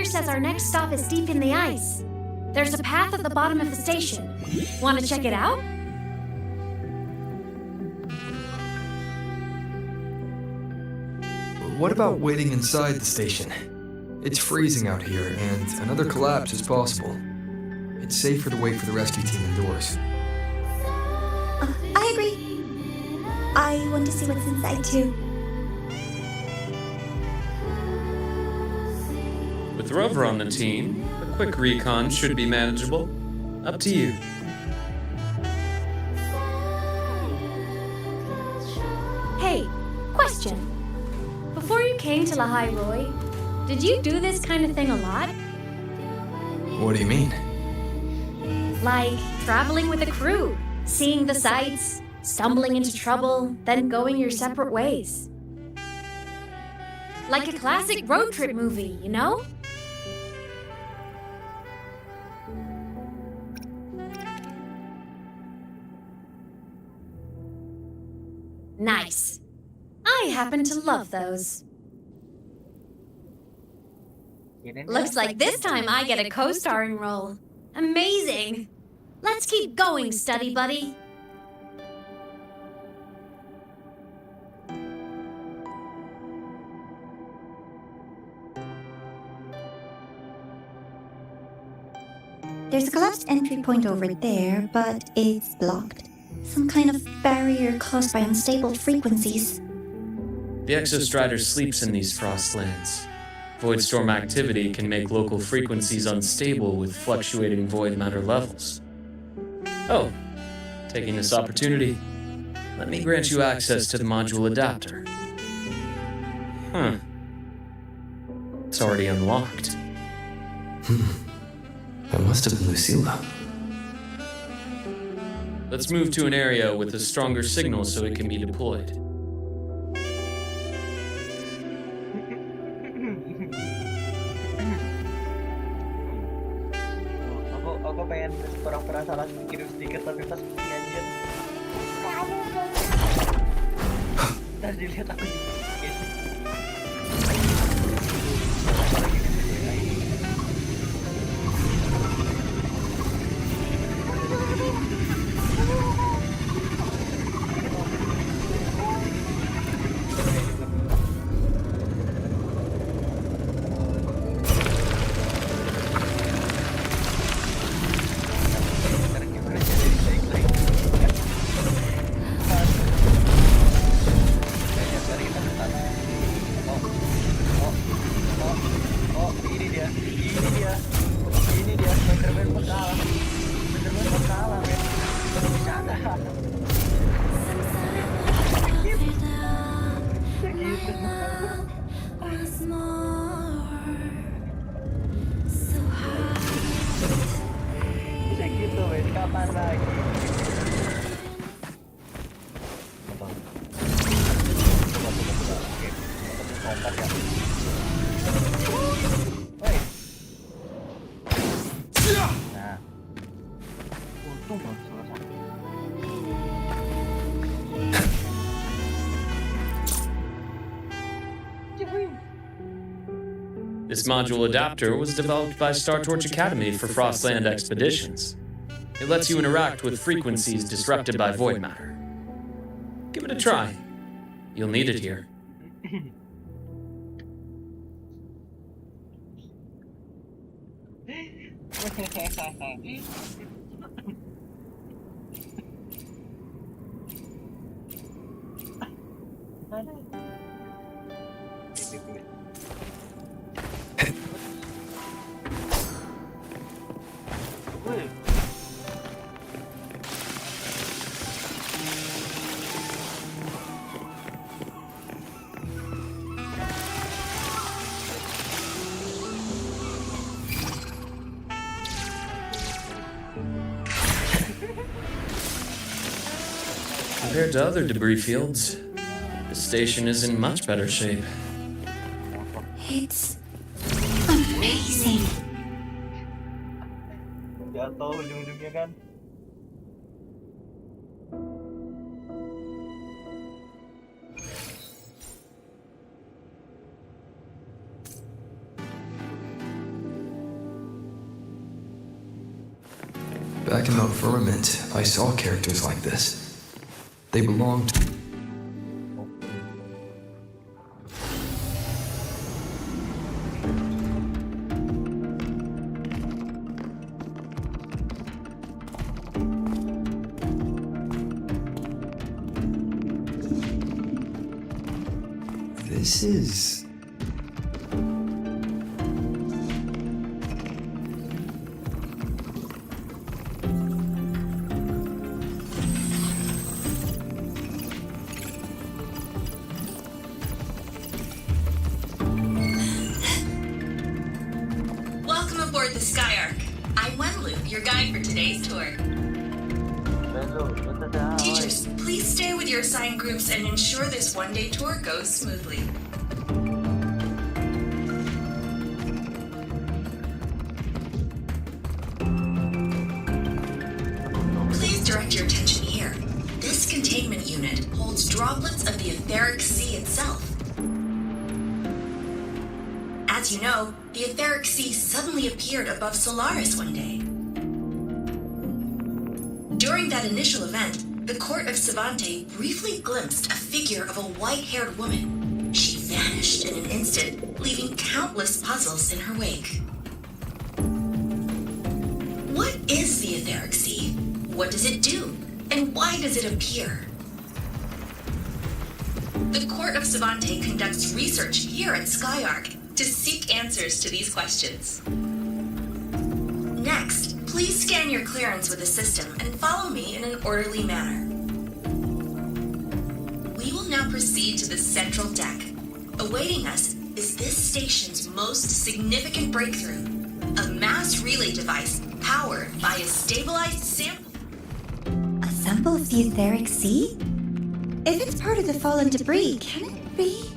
Speaker 4: Says our next stop is deep in the ice. There's a path at the bottom of the station. Want to check it out?
Speaker 3: What about waiting inside the station? It's freezing out here, and another collapse is possible. It's safer to wait for the rescue team indoors.
Speaker 8: I agree. I want to see what's inside too.
Speaker 11: With Rover on the team, a quick recon should be manageable. Up to you.
Speaker 4: Hey, question. Before you came to Lahai Roy, did you do this kind of thing a lot?
Speaker 3: What do you mean?
Speaker 4: Like traveling with a crew, seeing the sights, stumbling into trouble, then going your separate ways. Like a classic road trip movie, you know? Nice. I happen to love those. Looks like this time I get a co-starring role. Amazing. Let's keep going, study buddy.
Speaker 8: There's a collapsed entry point over there, but it's blocked. Some kind of barrier caused by unstable frequencies.
Speaker 11: The Exostrider sleeps in these frostlands. Void storm activity can make local frequencies unstable with fluctuating void matter levels. Oh, taking this opportunity, let me grant you access to the module adapter. Huh. It's already unlocked.
Speaker 3: That must have been Lucilla.
Speaker 11: Let's move to an area with a stronger signal so it can be deployed.
Speaker 1: Aku pengen pura-pura salah kirim stiker tapi pas pengajian ntar dilihat aku di
Speaker 11: This module adapter was developed by Star Torch Academy for Frostland expeditions. It lets you interact with frequencies disrupted by void matter. Give it a try. You'll need it here. Compared to other debris fields, the station is in much better shape.
Speaker 8: It's amazing.
Speaker 1: Jatuh ujung-ujungnya kan.
Speaker 3: Back in the firmament, I saw characters like this. They belonged to... This is...
Speaker 12: Welcome aboard the Skyark. I'm Wenlu, your guide for today's tour. Teachers, please stay with your assigned groups and ensure this one-day tour goes smoothly. Please direct your attention here. This containment unit holds droplets of the etheric sea itself. As you know, the etheric sea suddenly appeared above Solaris one day. During that initial event, the court of Savante briefly glimpsed a figure of a white-haired woman. She vanished in an instant, leaving countless puzzles in her wake. What is the etheric sea? What does it do? And why does it appear? The court of Savante conducts research here at Skyark to seek answers to these questions. Next, please scan your clearance with the system and follow me in an orderly manner. We will now proceed to the central deck. Awaiting us is this station's most significant breakthrough, a mass relay device powered by a stabilized sample.
Speaker 8: A sample of the etheric sea? If it's part of the fallen debris, can it be?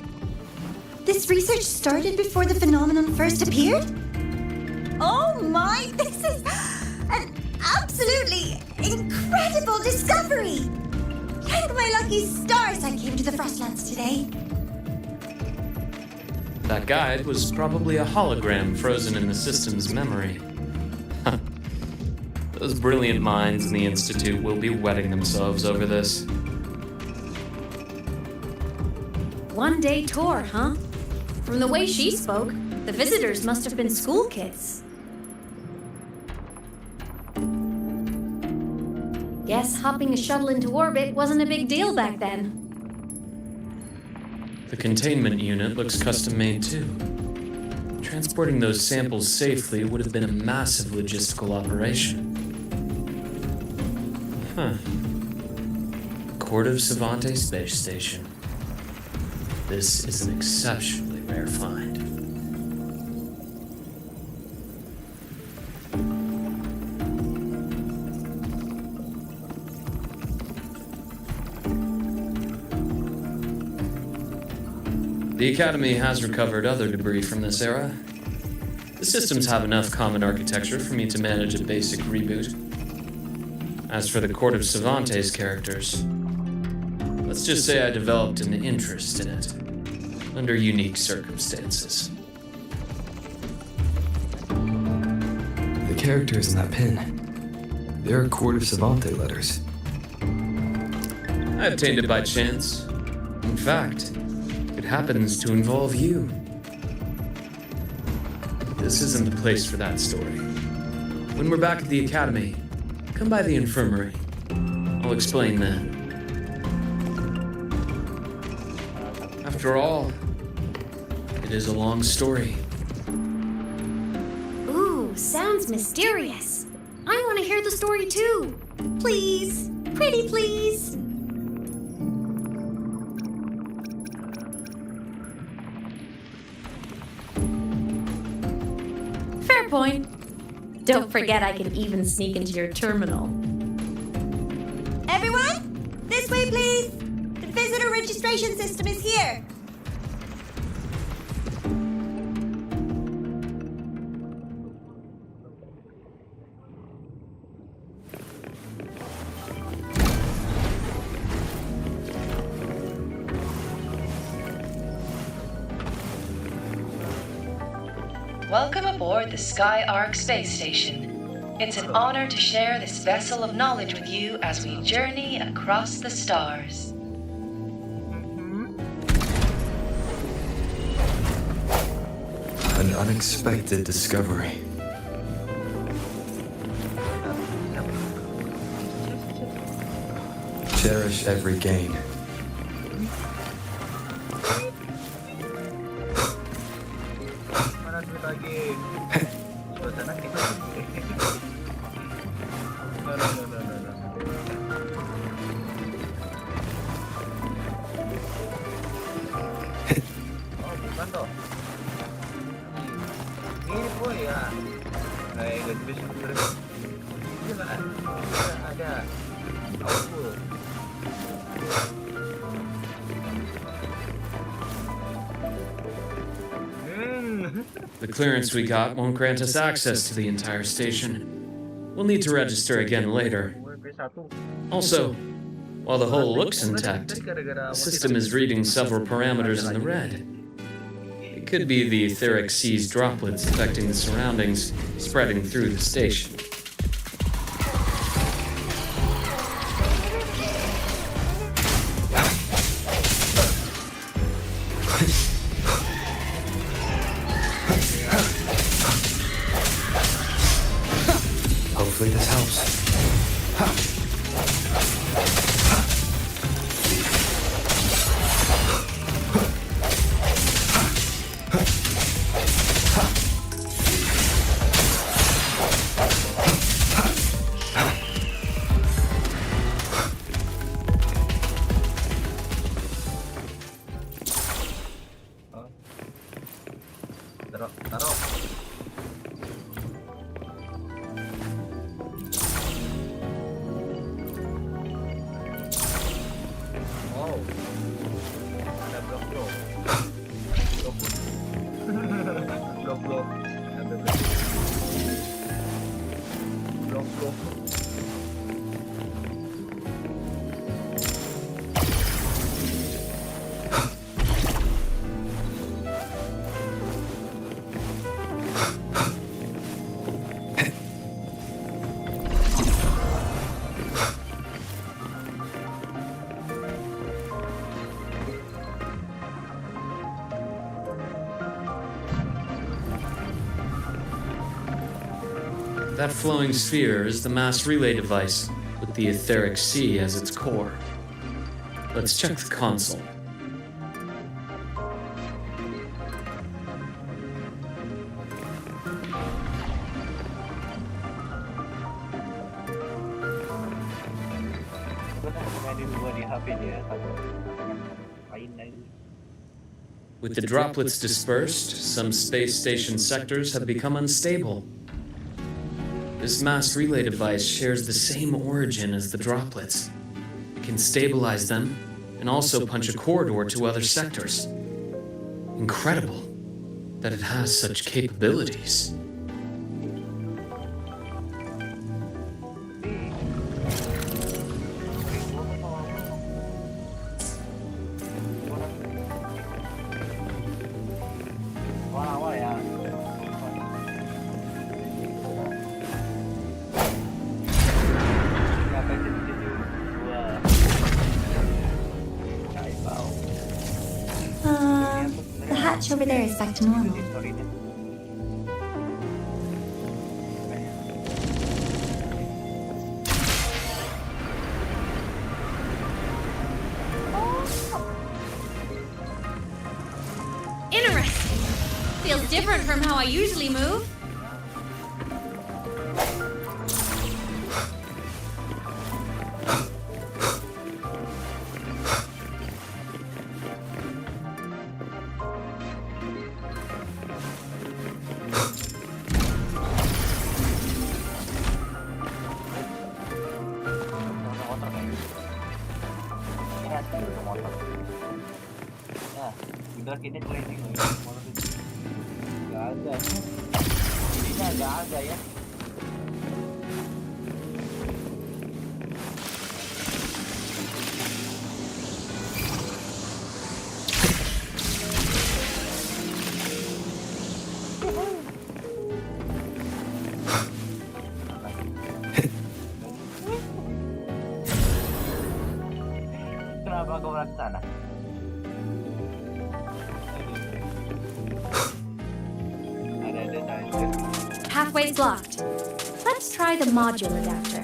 Speaker 8: This research started before the phenomenon first appeared? Oh my, this is an absolutely incredible discovery! Thank my lucky stars I came to the Frostlands today.
Speaker 11: That guide was probably a hologram frozen in the system's memory. Those brilliant minds in the Institute will be wetting themselves over this.
Speaker 4: One-day tour, huh? From the way she spoke, the visitors must have been school kids. Guess hopping a shuttle into orbit wasn't a big deal back then.
Speaker 11: The containment unit looks custom-made too. Transporting those samples safely would have been a massive logistical operation. Huh. Court of Savante Space Station. This is an exceptionally rare find. The Academy has recovered other debris from this era. The systems have enough common architecture for me to manage a basic reboot. As for the Court of Savante's characters, let's just say I developed an interest in it, under unique circumstances.
Speaker 3: The characters in that pin. They're Court of Savante letters.
Speaker 11: I obtained it by chance. In fact, it happens to involve you. This isn't the place for that story. When we're back at the Academy, come by the infirmary. I'll explain then. After all, it is a long story.
Speaker 4: Ooh, sounds mysterious. I want to hear the story too.
Speaker 8: Please, pretty please.
Speaker 4: Fair point. Don't forget I can even sneak into your terminal.
Speaker 8: Everyone, this way me, please. The visitor registration system is here.
Speaker 13: Welcome aboard the Sky Ark space station. It's an honor to share this vessel of knowledge with you as we journey across the stars.
Speaker 3: An unexpected discovery. Cherish every gain.
Speaker 1: Mana duit lagi? Suasana kita. Oh, bukan toh. Ini boy ya. Kayak gak bisa bener. Ini kan ada output.
Speaker 11: The clearance we got won't grant us access to the entire station. We'll need to register again later. Also, while the hull looks intact, the system is reading several parameters in the red. It could be the etheric sea's droplets affecting the surroundings, spreading through the station.
Speaker 3: Hopefully this helps.
Speaker 1: Taruh. Wow. Ada blok. Blok. Ada blok.
Speaker 11: That flowing sphere is the mass relay device, with the etheric sea as its core. Let's check the console. With the droplets dispersed, some space station sectors have become unstable. This mass relay device shares the same origin as the droplets. It can stabilize them and also punch a corridor to other sectors. Incredible that it has such capabilities.
Speaker 8: The hatch over there is back to normal.
Speaker 4: Interesting. Feels different from how I usually move.
Speaker 1: gerak ini training loh ya. Nggak ada. Ininya nggak ada ya. Kenapa kau ke sana? Ada saja.
Speaker 4: Pathway's locked. Let's try the module adapter.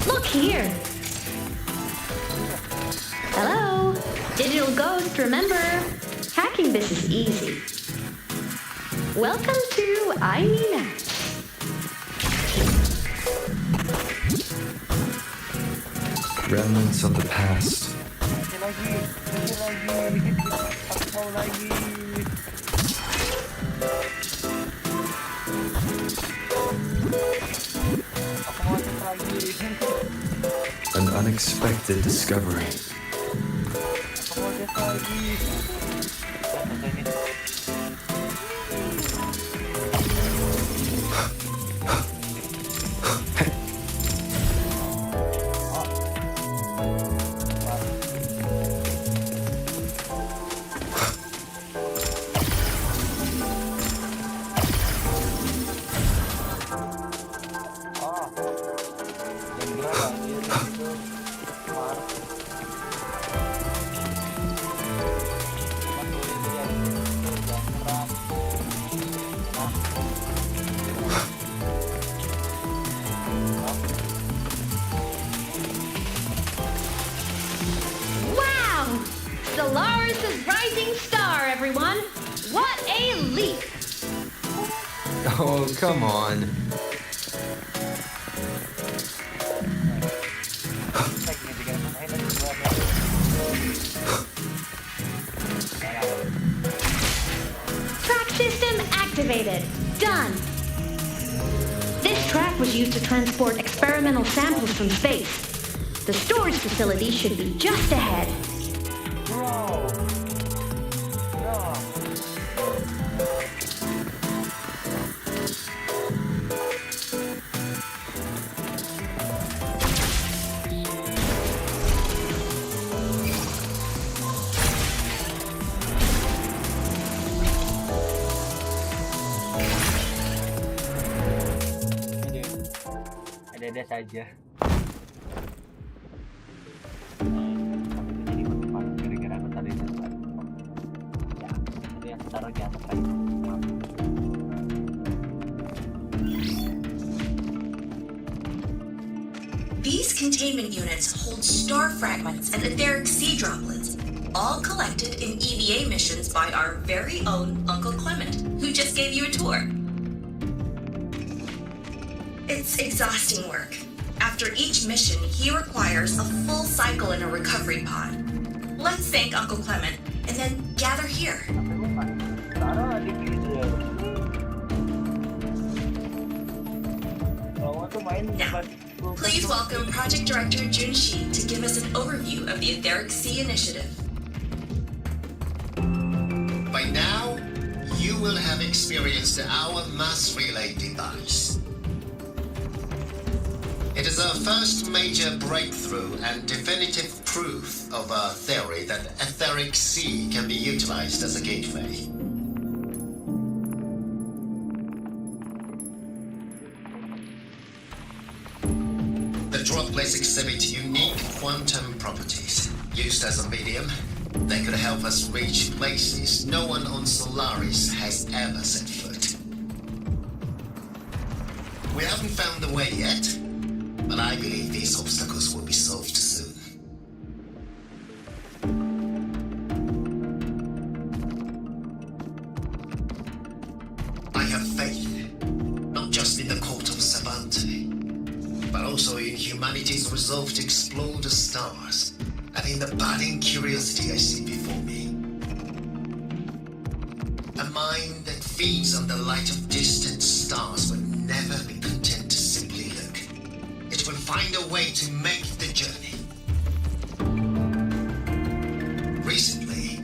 Speaker 4: Look here. Hello, digital ghost. Remember, hacking this is easy. Welcome to Aimina.
Speaker 3: Remnants of the past.
Speaker 1: Lagi. Aku mau lagi. Aku mau lagi.
Speaker 3: An unexpected discovery.
Speaker 1: Aku mau lagi.
Speaker 4: Wow! Solaris' rising star, everyone! What a leap!
Speaker 3: Oh, come on.
Speaker 4: Track system activated. Done. This track was used to transport experimental samples from space. The storage facility should be just ahead.
Speaker 1: Ada saja. Gara-gara aku tadi ya, itu yang taruh di atas lagi.
Speaker 12: These containment units hold star fragments and etheric sea droplets, all collected in EVA missions by our very own Uncle Clement, who just gave you a tour. It's exhausting work. After each mission, he requires a full cycle in a recovery pod. Let's thank Uncle Clement and then gather here. Now, please welcome Project Director Junshi to give us an overview of the Etheric Sea Initiative.
Speaker 14: By now, you will have experienced our mass relay device. It is our first major breakthrough and definitive proof of our theory that etheric sea can be utilized as a gateway. The droplets exhibit unique quantum properties. Used as a medium, they could help us reach places no one on Solaris has ever set foot. We haven't found the way yet, but I believe these obstacles will be solved soon. have faith, not just in the court of Savante, but also in humanity's resolve to explore the stars, and in the budding curiosity I see before me. A mind that feeds on the light of distant stars will never be content to simply look. It will find a way to make the journey. Recently,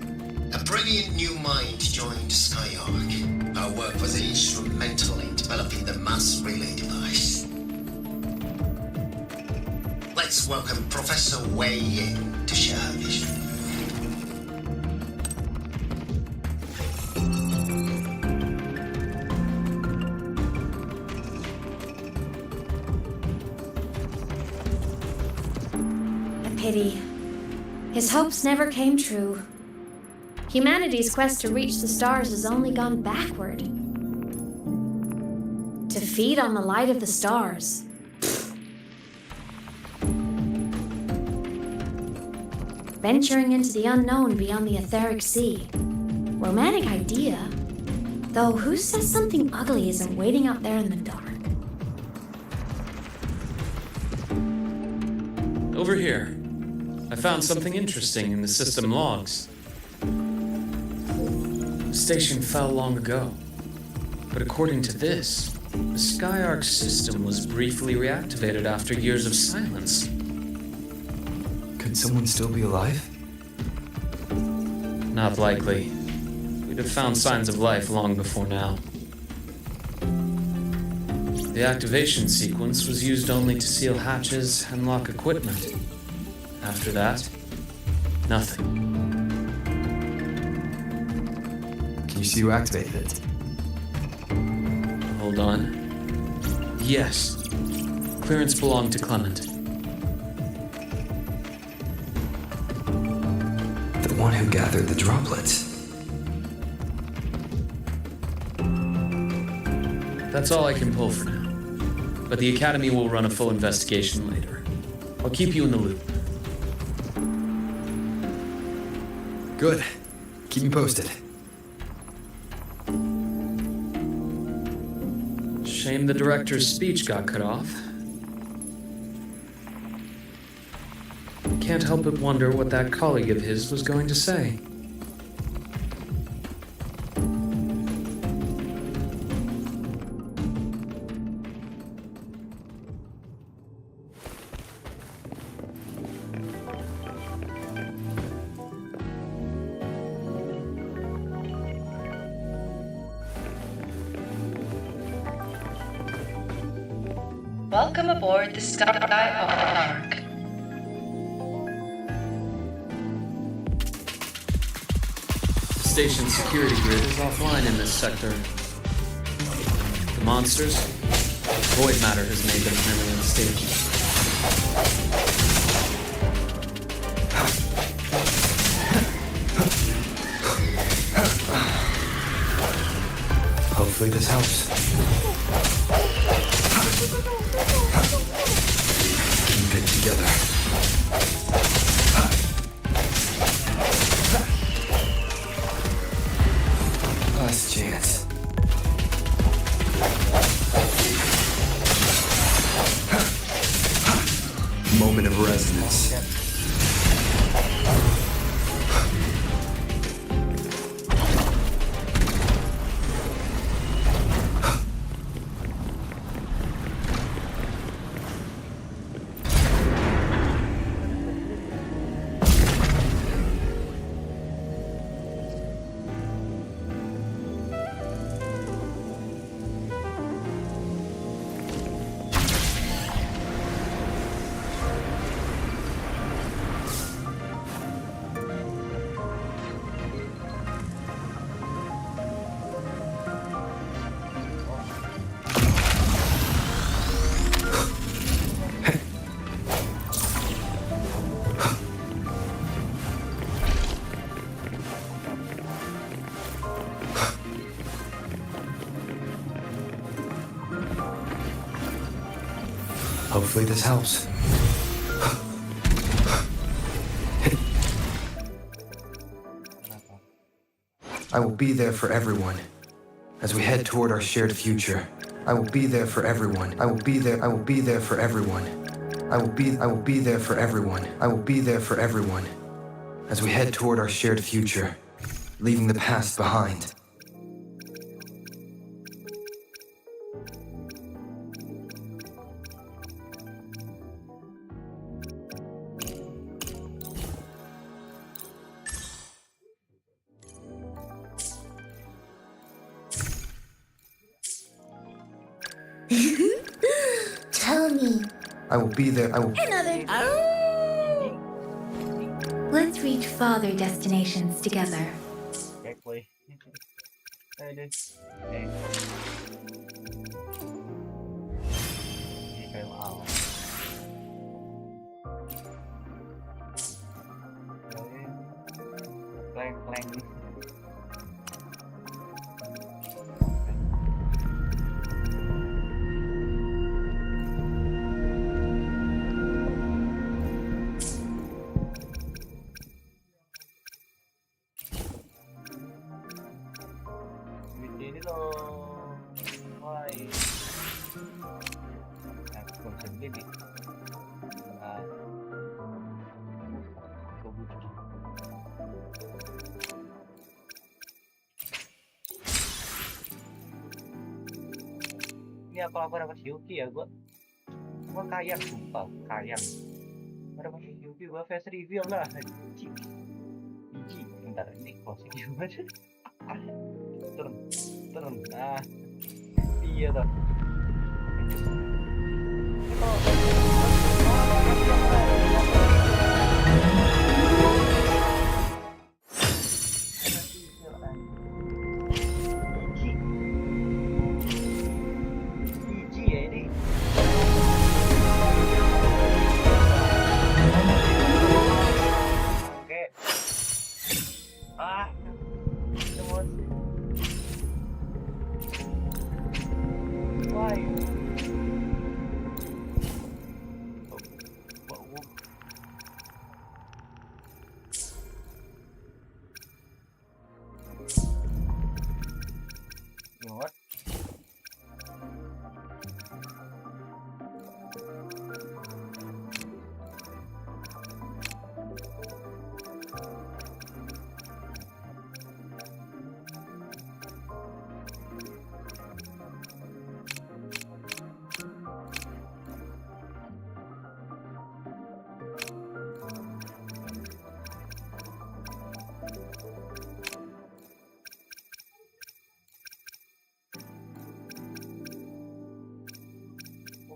Speaker 14: a brilliant new mind joined Skyark. Our work was instrumental in developing the mass relay device. Let's welcome Professor Wei Yin to share her vision.
Speaker 4: Pity. His hopes never came true. Humanity's quest to reach the stars has only gone backward. To feed on the light of the stars. Venturing into the unknown beyond the etheric sea. Romantic idea. Though who says something ugly isn't waiting out there in the dark?
Speaker 11: Over here. I found something interesting in the system logs. The station fell long ago. But according to this, the Skyark system was briefly reactivated after years of silence.
Speaker 3: Could someone still be alive?
Speaker 11: Not likely. We'd have found signs of life long before now. The activation sequence was used only to seal hatches and lock equipment. After that, nothing.
Speaker 3: Can you see who activated it?
Speaker 11: Hold on. Yes. Clearance belonged to Clement.
Speaker 3: The one who gathered the droplets.
Speaker 11: That's all I can pull for now. But the Academy will run a full investigation later. I'll keep you in the loop.
Speaker 3: Good. Keep me posted.
Speaker 11: Shame the director's speech got cut off. Can't help but wonder what that colleague of his was going to say.
Speaker 13: Welcome aboard the Skyark.
Speaker 11: The station's security grid is offline in this sector. The monsters, void matter has made them highly unstable.
Speaker 3: Hopefully this helps. Keep it together. Last chance. Moment of resonance. Hopefully this helps. I will be there for everyone, as we head toward our shared future. I will be there for everyone. I will be there. I will be there for everyone. I will be there for everyone. I will be there for everyone as we head toward our shared future, leaving the past behind.
Speaker 8: Tony.
Speaker 3: I will be there. I will.
Speaker 8: Another. Let's reach farther destinations together.
Speaker 1: Exactly. Aduh. Ini kayak awal. Plank. Ini loh. Why? Aku bisa begini. Ini apa dapat Yuki ya gua kayang sumpah kayang. Dapat Yuki gua face reveal lah. Biji. Bentar ini closing gimana? Turun. Nah. Iya toh.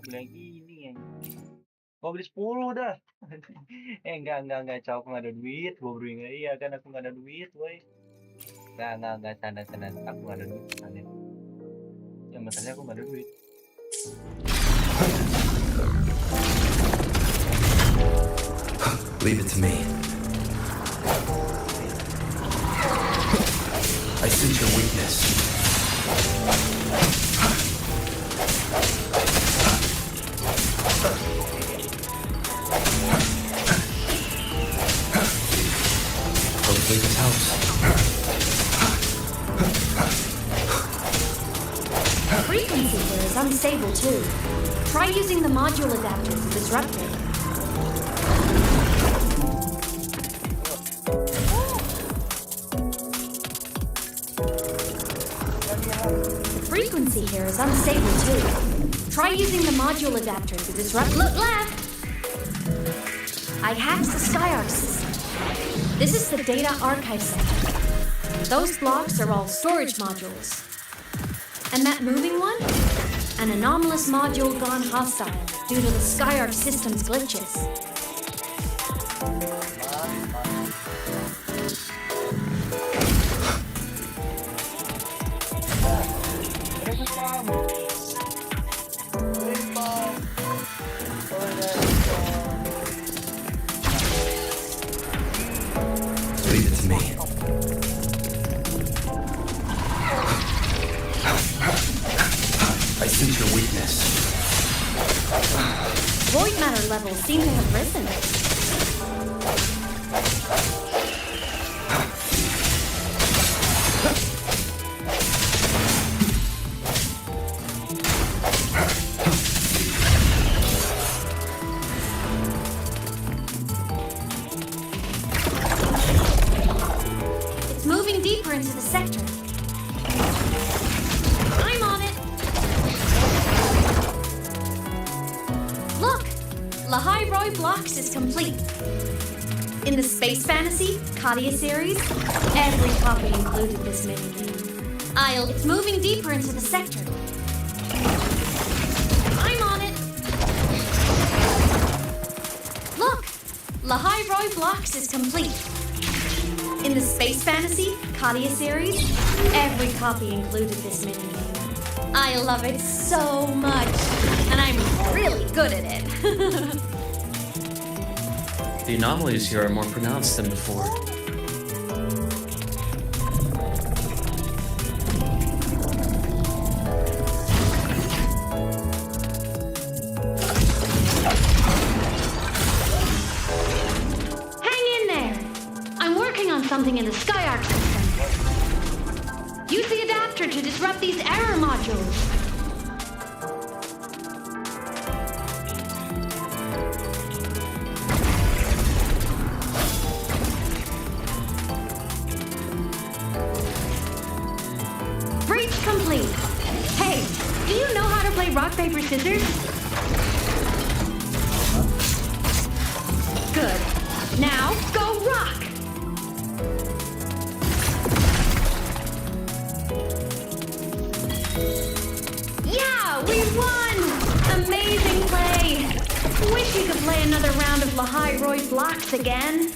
Speaker 1: Lagi ini ya. Gua beli 10 dah. Enggak, cowok nggak ada duit. Gua beli nggak, iya kan aku nggak ada duit, woi. Enggak, sana. Aku nggak ada duit, sana. Yang masalahnya aku nggak ada duit.
Speaker 3: Leave it to me. I sense your weakness. Hopefully this helps.
Speaker 4: Frequency here is unstable too. Try using the module adapter to disrupt it. Frequency here is unstable too. Try using the module adapter to disrupt. Look left! I hacked the SkyArc system. This is the data archive center. Those blocks are all storage modules. And that moving one? An anomalous module gone hostile due to the SkyArc system's glitches.
Speaker 3: Leave it to me. I sense your weakness.
Speaker 4: Void matter levels seem to have risen. blocks is complete. In the Space Fantasy Katia series, every copy included this mini-game. It's moving deeper into the sector. I'm on it. Look, Lahai blocks is complete. In the Space Fantasy Katia series, every copy included this mini-game. I love it so much, and I'm really good at it.
Speaker 11: The anomalies here are more pronounced than before.
Speaker 4: Hang in there! I'm working on something in the SkyArc system. Use the adapter to disrupt these error modules. Breach complete. Hey, do you know how to play rock, paper, scissors? Good. Now, go rock! Yeah, we won! Amazing play! Wish we could play another round of Lahai blocks again.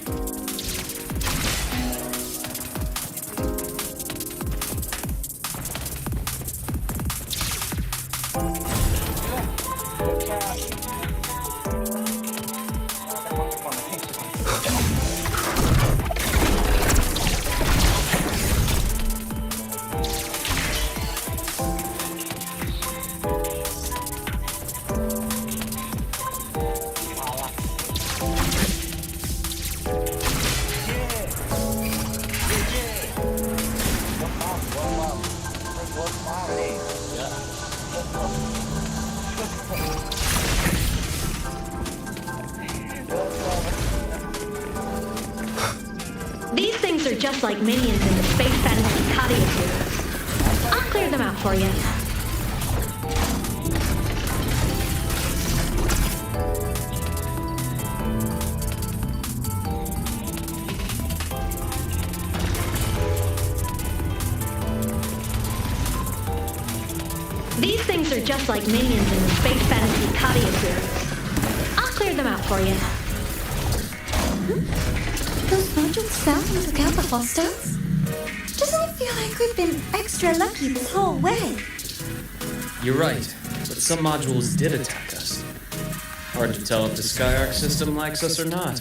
Speaker 4: These things are just like minions in the Space Fantasy Katia series. I'll clear them out for you. These things are just like minions in the Space Fantasy Katia series. I'll clear them out for you.
Speaker 8: Those modules found and took out the hostiles? Doesn't it feel like we've been extra lucky this whole way?
Speaker 11: You're right, but some modules did attack us. Hard to tell if the SkyArc system likes us or not.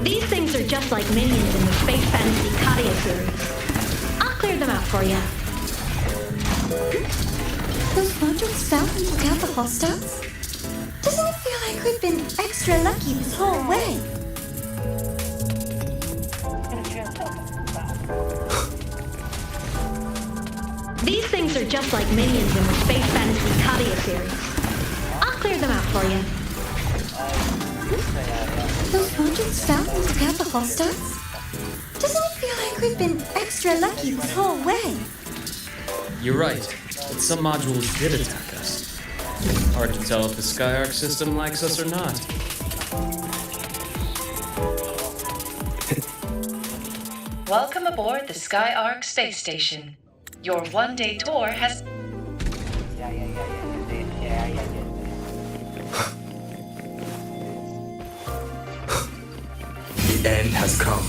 Speaker 4: These things are just like minions in the Space Fantasy Katia series. I'll clear them out for you.
Speaker 8: Those modules found and took out the hostiles? Doesn't it feel like we've been extra lucky this whole way?
Speaker 4: These things are just like minions in the Space Fantasy Katia series. I'll clear them out for you.
Speaker 8: Those modules found and took out the hostiles? Doesn't it feel like we've been extra lucky this whole way?
Speaker 11: You're right, but some modules did attack us. Hard to tell if the SkyArc system likes us or not.
Speaker 13: Welcome aboard the SkyArc space station. Your one-day tour has...
Speaker 3: The end has come.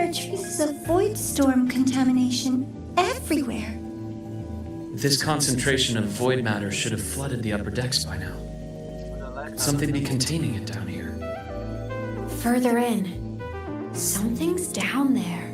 Speaker 8: are traces of void storm contamination everywhere.
Speaker 11: This concentration of void matter should have flooded the upper decks by now. Could something be containing it down here?
Speaker 4: Further in. Something's down there.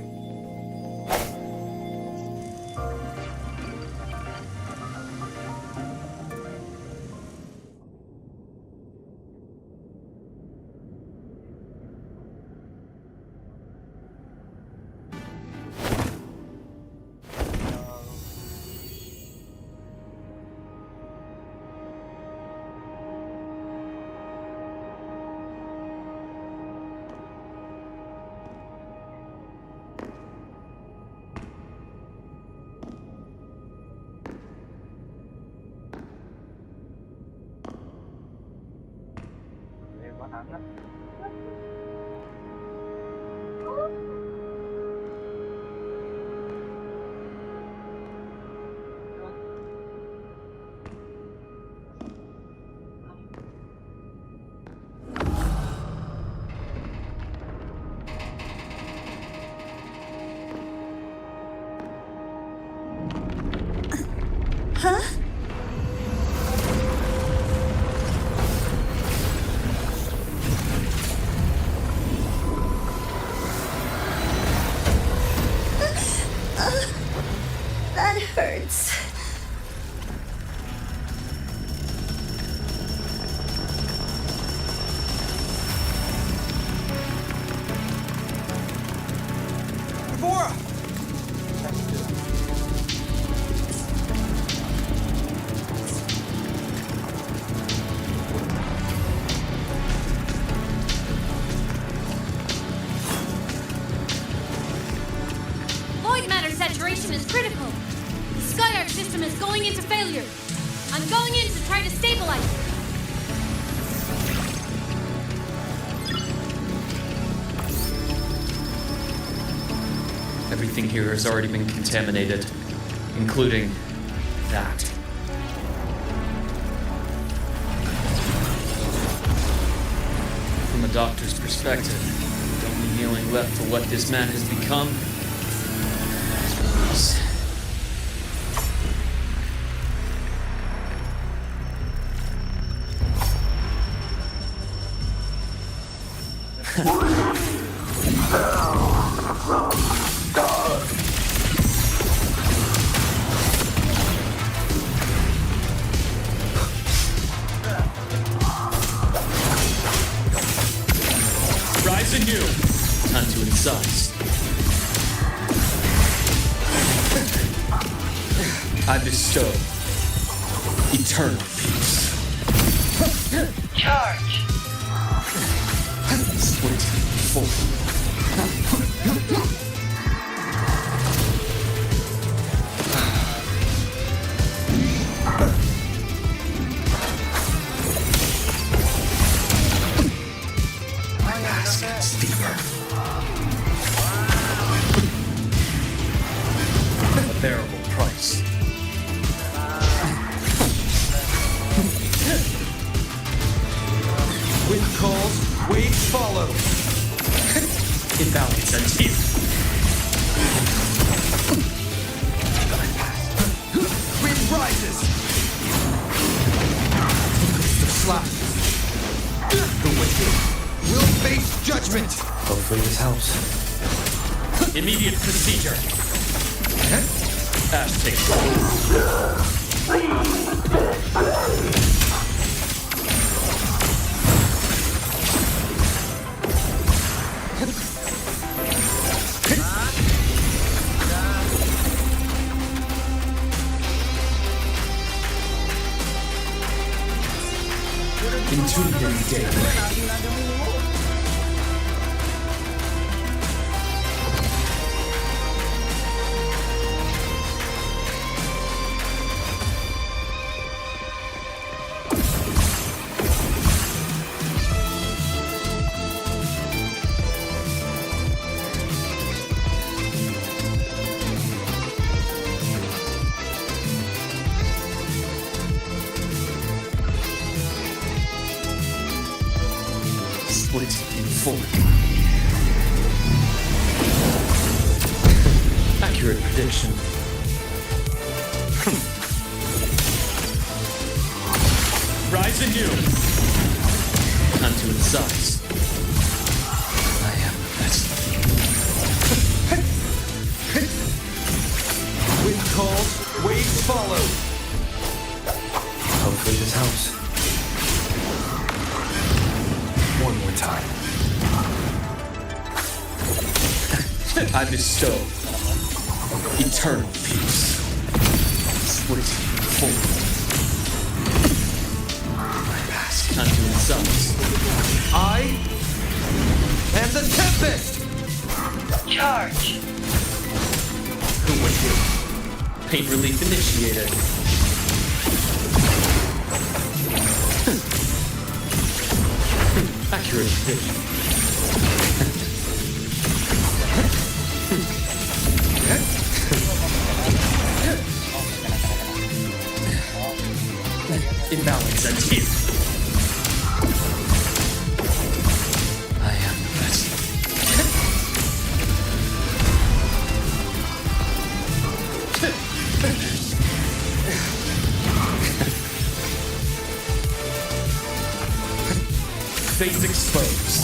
Speaker 8: Huh? That hurts.
Speaker 4: Void matter saturation is critical. The SkyArc system is going into failure. I'm going in to try to stabilize it.
Speaker 11: Everything here has already been contaminated, including that. From a doctor's perspective, the only healing left for what this man has become is release. Rise anew. Time to incise. I bestow eternal peace.
Speaker 13: Charge.
Speaker 11: Split four. A bearable price.
Speaker 15: Wind calls, waves follow.
Speaker 11: Imbalance ends here.
Speaker 15: Wind rises. The slash. The wicked will face judgment.
Speaker 3: Hopefully this helps.
Speaker 11: Immediate procedure. Ash take
Speaker 15: Into the day.
Speaker 11: split in four. accurate prediction. Rise anew! Unto its size. I am the best.
Speaker 15: Wind calls, waves follow.
Speaker 3: Hopefully this helps. One more time.
Speaker 11: I bestow eternal peace. Split forward. I pass unto its size.
Speaker 15: I am the Tempest!
Speaker 13: Charge.
Speaker 11: Who would do? Pain relief initiated. Accurate prediction. Imbalance and here. I am the best. Face exposed.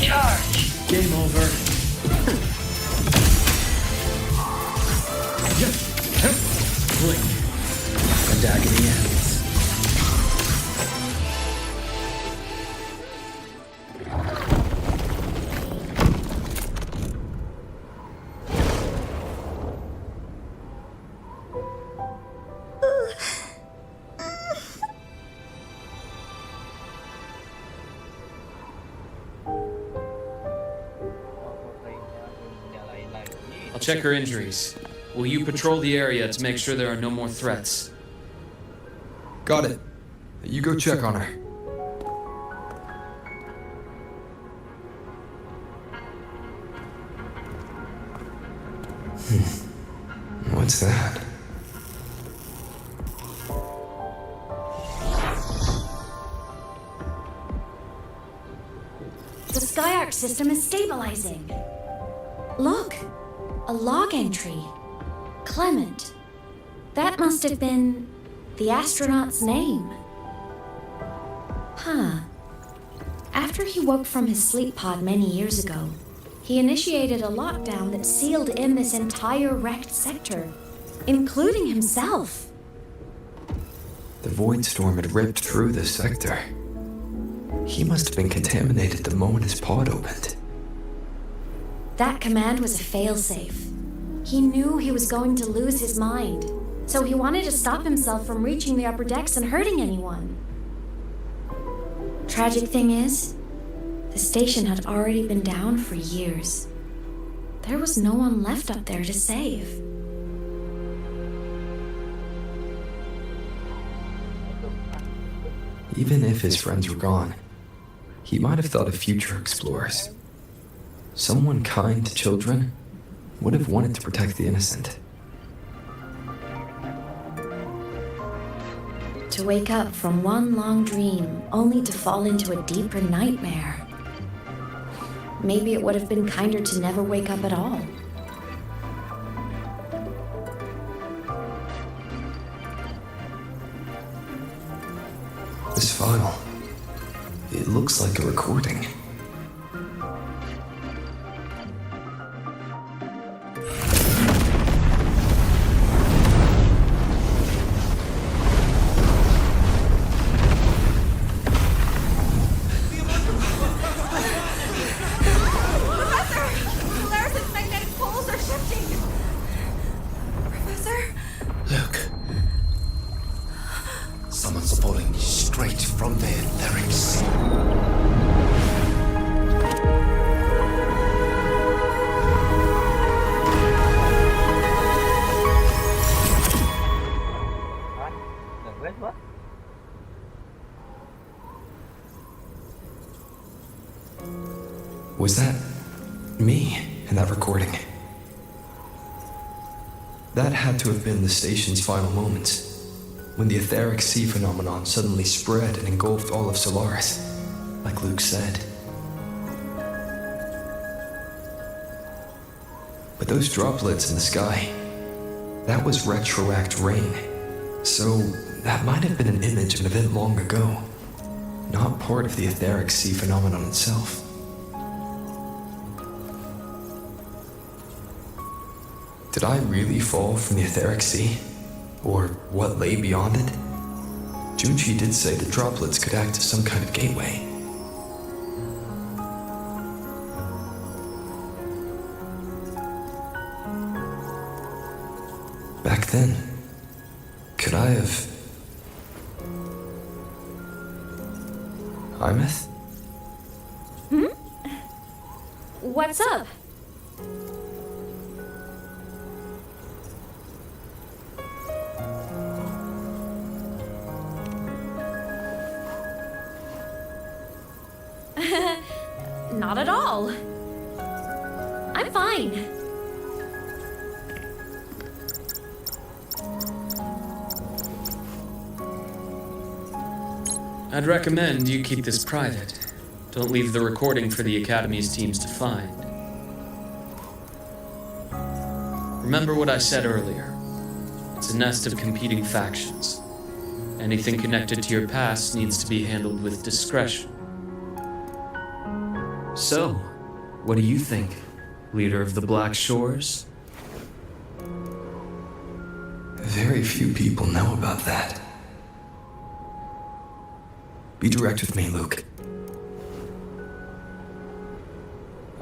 Speaker 13: Charge.
Speaker 11: Game over. Blink. And agony ends. I'll check her injuries. Will you patrol the area to make sure there are no more threats?
Speaker 3: Got it. You go check on her. What's that?
Speaker 4: The Skyark system is stabilizing. Look, a log entry. Clement. That must have been the astronaut's name. Huh. After he woke from his sleep pod many years ago, he initiated a lockdown that sealed in this entire wrecked sector, including himself.
Speaker 3: The void storm had ripped through this sector. He must have been contaminated the moment his pod opened.
Speaker 4: That command was a failsafe. He knew he was going to lose his mind, so he wanted to stop himself from reaching the upper decks and hurting anyone. Tragic thing is, the station had already been down for years. There was no one left up there to save.
Speaker 3: Even if his friends were gone, he might have thought of future explorers. Someone kind to children would have wanted to protect the innocent.
Speaker 4: To wake up from one long dream only to fall into a deeper nightmare. Maybe it would have been kinder to never wake up at all.
Speaker 3: This file, it looks like a recording.
Speaker 14: Someone's falling straight from their larynx.
Speaker 1: What?
Speaker 3: Was that me in that recording? That had to have been the station's final moments, when the etheric sea phenomenon suddenly spread and engulfed all of Solaris, like Luke said. But those droplets in the sky, that was retroact rain. So that might have been an image of an event long ago, not part of the etheric sea phenomenon itself. Did I really fall from the etheric sea? Or what lay beyond it? Junji did say the droplets could act as some kind of gateway. Back then, could I have... Imeth?
Speaker 4: What's up? Not at all. I'm fine.
Speaker 11: I'd recommend you keep this private. Don't leave the recording for the Academy's teams to find. Remember what I said earlier. It's a nest of competing factions. Anything connected to your past needs to be handled with discretion. So, what do you think, leader of the Black Shores?
Speaker 3: Very few people know about that. Be direct with me, Luke.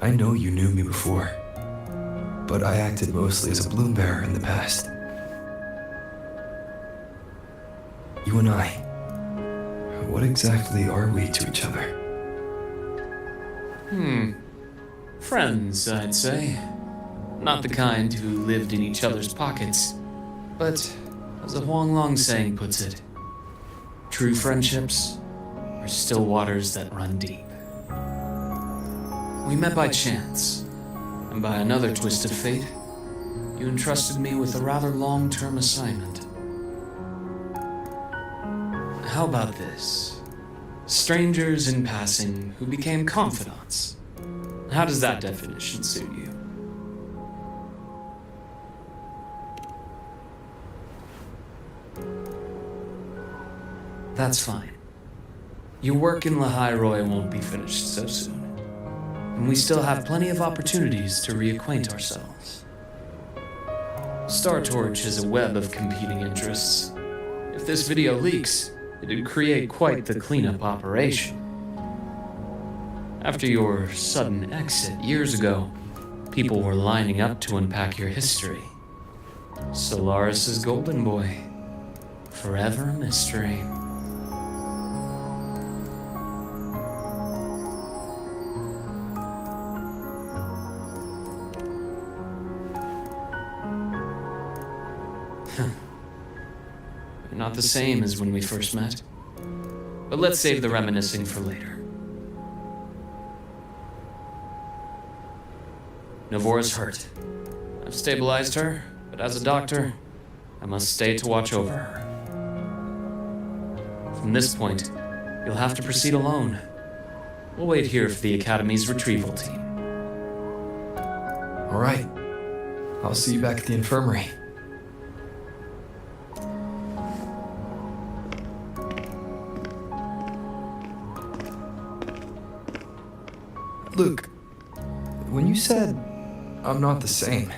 Speaker 3: I know you knew me before, but I acted mostly as a bloom bearer in the past. You and I, what exactly are we to each other?
Speaker 11: Friends, I'd say. Not the kind who lived in each other's pockets, but, as a Huang Long saying puts it, true friendships are still waters that run deep. We met by chance, and by another twist of fate, you entrusted me with a rather long-term assignment. How about this? Strangers in passing who became confidants. How does that definition suit you? That's fine. Your work in Lehigh Roy won't be finished so soon. And we still have plenty of opportunities to reacquaint ourselves. Star Torch is a web of competing interests. If this video leaks, it'd create quite the cleanup operation. After your sudden exit years ago, people were lining up to unpack your history. Solaris's golden boy. Forever a mystery. You're not the same as when we first met. But let's save the reminiscing for later. Novora's hurt. I've stabilized her, but as a doctor, I must stay to watch over her. From this point, you'll have to proceed alone. We'll wait here for the Academy's retrieval team.
Speaker 3: All right. I'll see you back at the infirmary. Luke, when you said, I'm not the same,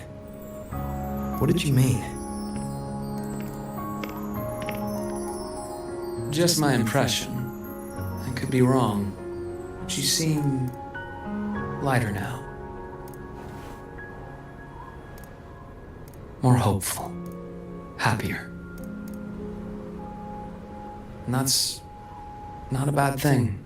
Speaker 3: what did you mean?
Speaker 11: Just my impression. I could be wrong. But you seem lighter now. More hopeful. Happier. And that's not a bad thing.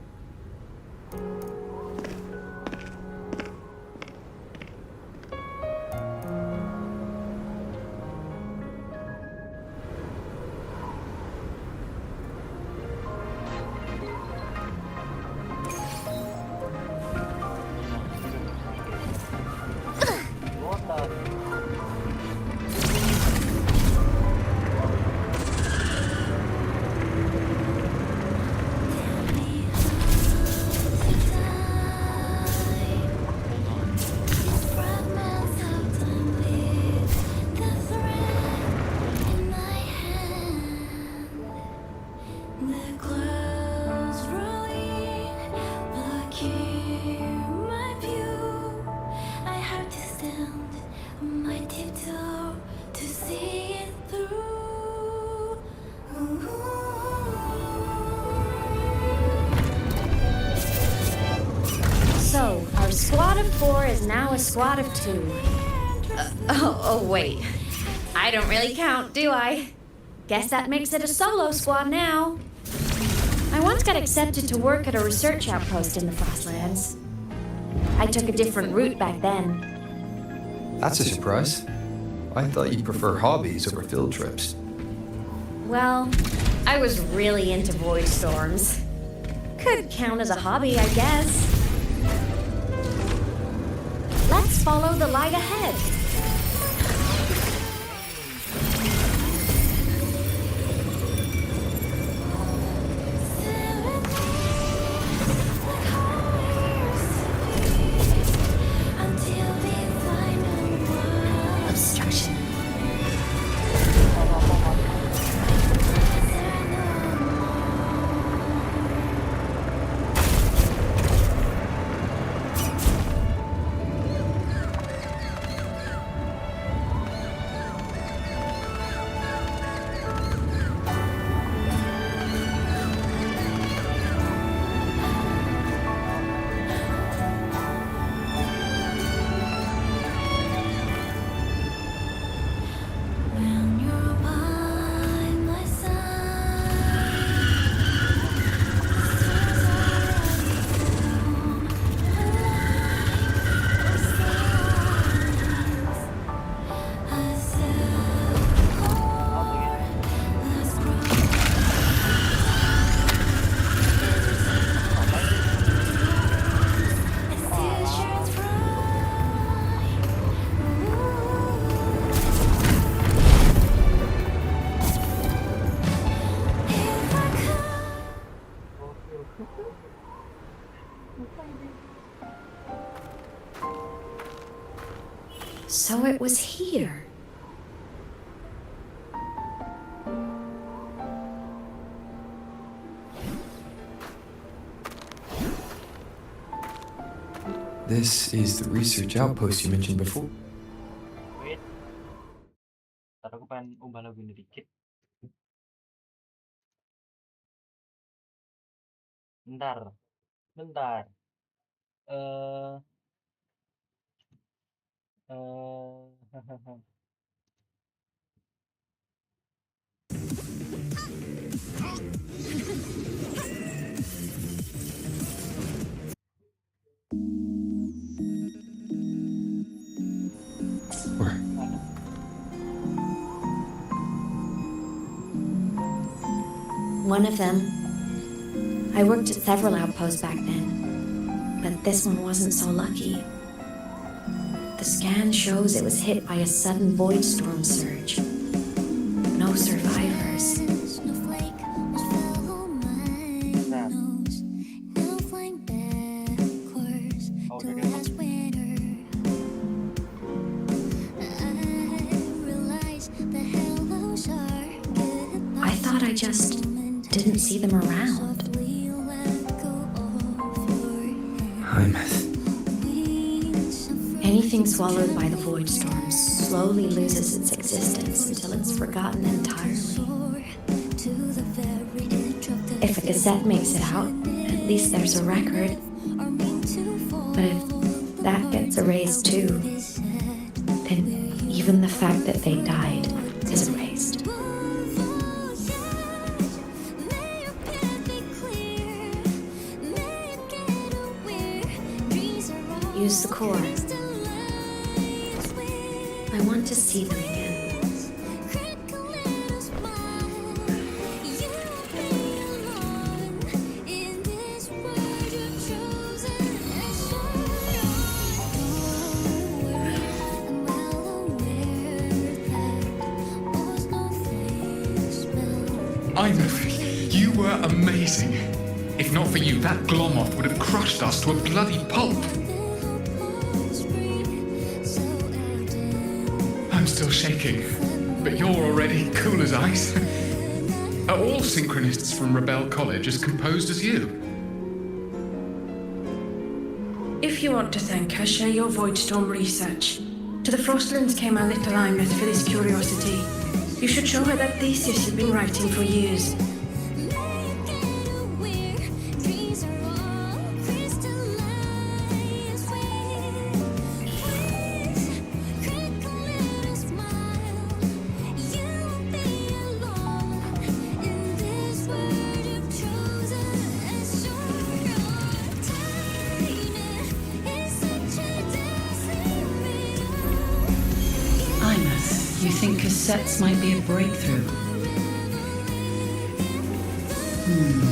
Speaker 4: squad of 4 is now a squad of 2. Wait. I don't really count, do I? Guess that makes it a solo squad now. I once got accepted to work at a research outpost in the Frostlands. I took a different route back then.
Speaker 3: That's a surprise. I thought you'd prefer hobbies over field trips.
Speaker 4: Well, I was really into void storms. Could count as a hobby, I guess. Let's follow the light ahead. Obstruction. So it was here.
Speaker 3: This is the research outpost you mentioned before.
Speaker 1: Wait. Ntar aku pengen ubah lagu ini dikit. Bentar. Bentar.
Speaker 4: One of them. I worked at several outposts back then, but this one wasn't so lucky. The scan shows it was hit by a sudden void storm surge. No survivors. I thought I just didn't see them around. Anything swallowed by the void storm slowly loses its existence until it's forgotten entirely. If a cassette makes it out, at least there's a record. But if that gets erased too, then even the fact that they died is erased. Use the core. I want to see them again.
Speaker 16: I know, you were amazing. If not for you, that Glomoth would have crushed us to a bloody pulp. I'm still shaking, but you're already cool as ice. Are all synchronists from Rebel College as composed as you?
Speaker 17: If you want to thank her, share your Voidstorm research. To the Frostlands came our little Imeth for this curiosity. You should show her that thesis you've been writing for years.
Speaker 18: resets might be a breakthrough.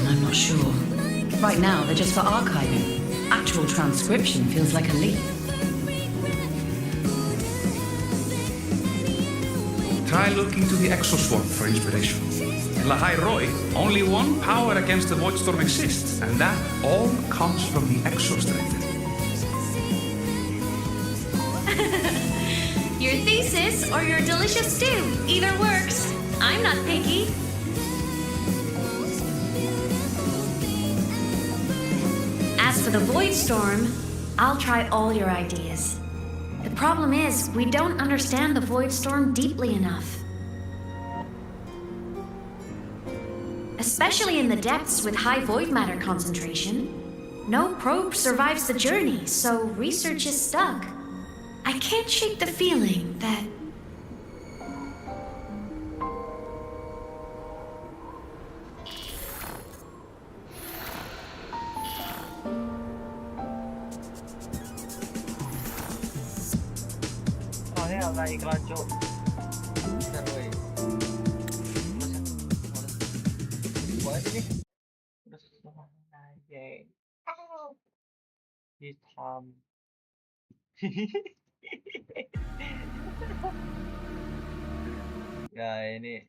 Speaker 18: I'm not sure. Right now, they're just for archiving. Actual transcription feels like a leap.
Speaker 16: Try looking to the exoswarm for inspiration. In Lahai Roy, only one power against the void storm exists, and that all comes from the exostrator.
Speaker 4: Your thesis or your delicious stew, either works. I'm not picky. As for the void storm, I'll try all your ideas. The problem is, we don't understand the void storm deeply enough. Especially in the depths with high void matter concentration. No probe survives the journey, so research is stuck. I can't shake the feeling that...
Speaker 1: Oh, ini ada iklan, Cok. Bentar, woi. Buat ini. Udah selesai aja. Hitam. Ya, ini.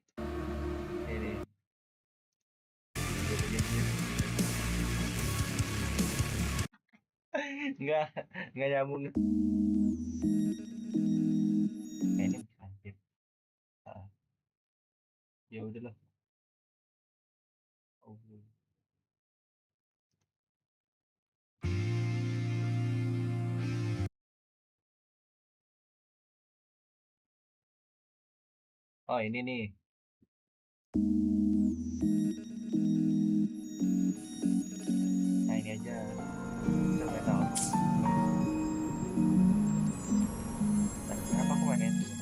Speaker 1: Enggak nyambung. Ini anjir. Ya udahlah. Oh, ini nih. Nah, ini aja. Sampai tahu. Kenapa aku mainin itu?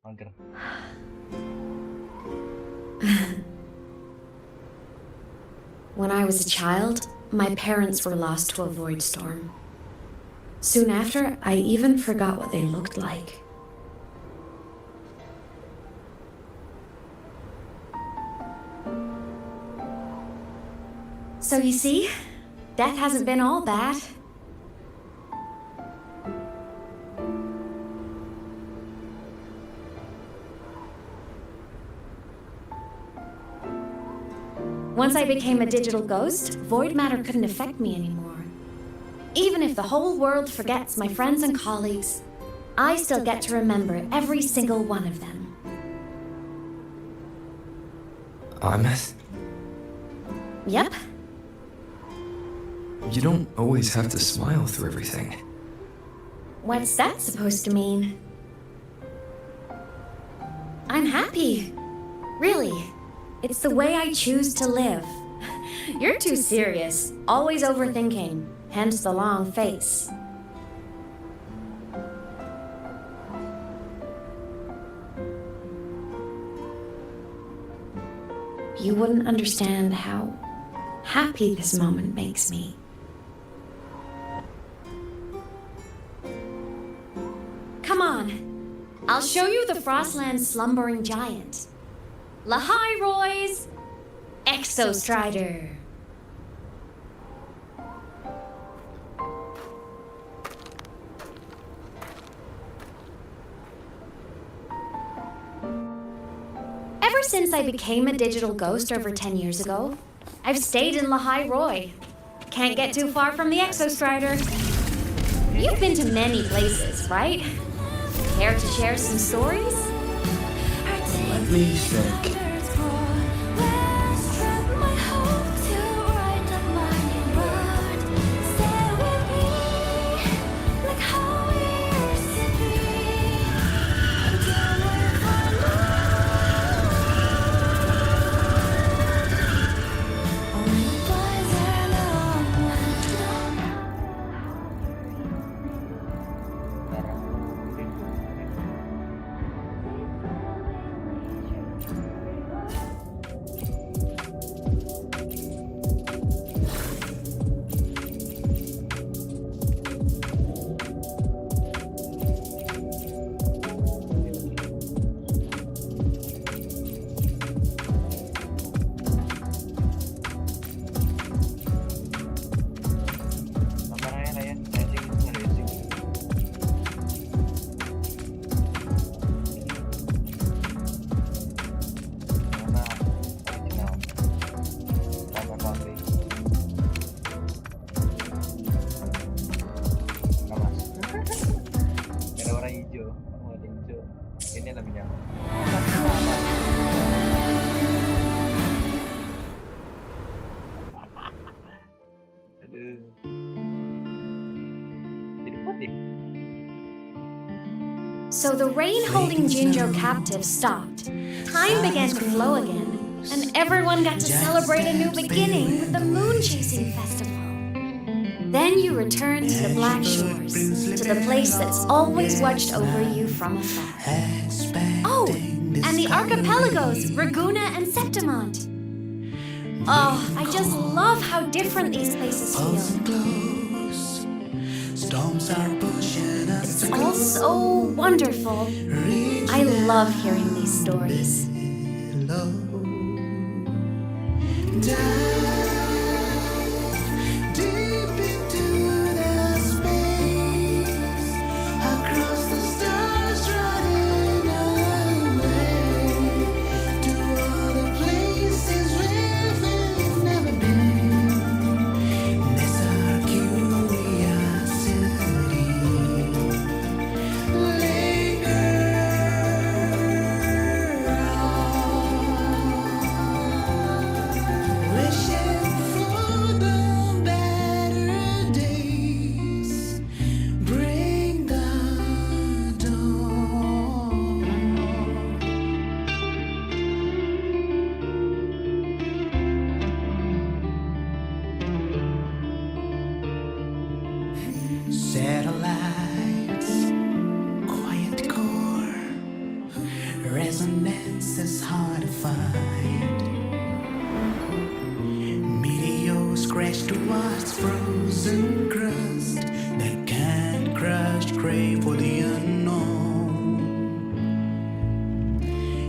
Speaker 1: Mager.
Speaker 4: When I was a child, my parents were lost to a void storm. Soon after, I even forgot what they looked like. So you see, death hasn't been all bad. Once I became a digital ghost, void matter couldn't affect me anymore. Even if the whole world forgets my friends and colleagues, I still get to remember every single one of them.
Speaker 3: Ahmed?
Speaker 4: Yep.
Speaker 3: You don't always have to smile through everything.
Speaker 4: What's that supposed to mean? I'm happy. Really. It's the way I choose to live. You're too serious, always overthinking, hence the long face. You wouldn't understand how happy this moment makes me. Come on, I'll show you the Frostland's slumbering giant. Lahai Roy's Exostrider. Ever since I became a digital ghost over 10 years ago, I've stayed in Lahai Roy. Can't get too far from the Exostrider. You've been to many places, right? Care to share some stories?
Speaker 3: Let me think.
Speaker 1: Ini lebih nyaman. Aduh. Jadi kuat deh.
Speaker 4: So the rain holding Jinjo captive stopped. Time began to flow again, and everyone got to celebrate a new beginning with the moon chasing festival. Then you returned to the Black Shores, to the place that's always watched over you from afar. Oh, and the archipelagos, Raguna and Septimont. Oh, I just love how different these places feel. It's all so wonderful. I love hearing these stories.
Speaker 19: Satellites, quiet core, resonance is hard to find. Meteors crash towards frozen crust that can't crush, crave for the unknown.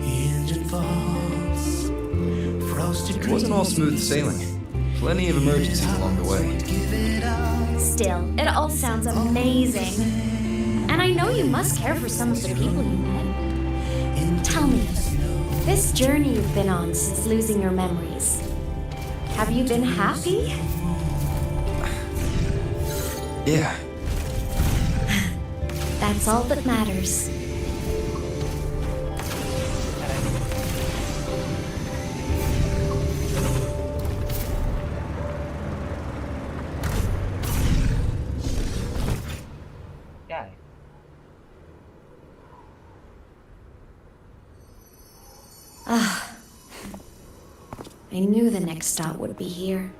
Speaker 19: Engine falls, frosted.
Speaker 3: It wasn't all smooth sailing. Plenty of emergencies along the way.
Speaker 4: Still, it all sounds amazing. And I know you must care for some of the people you met. Tell me, this journey you've been on since losing your memories, have you been happy?
Speaker 3: Yeah.
Speaker 4: That's all that matters. I knew the next stop would be here.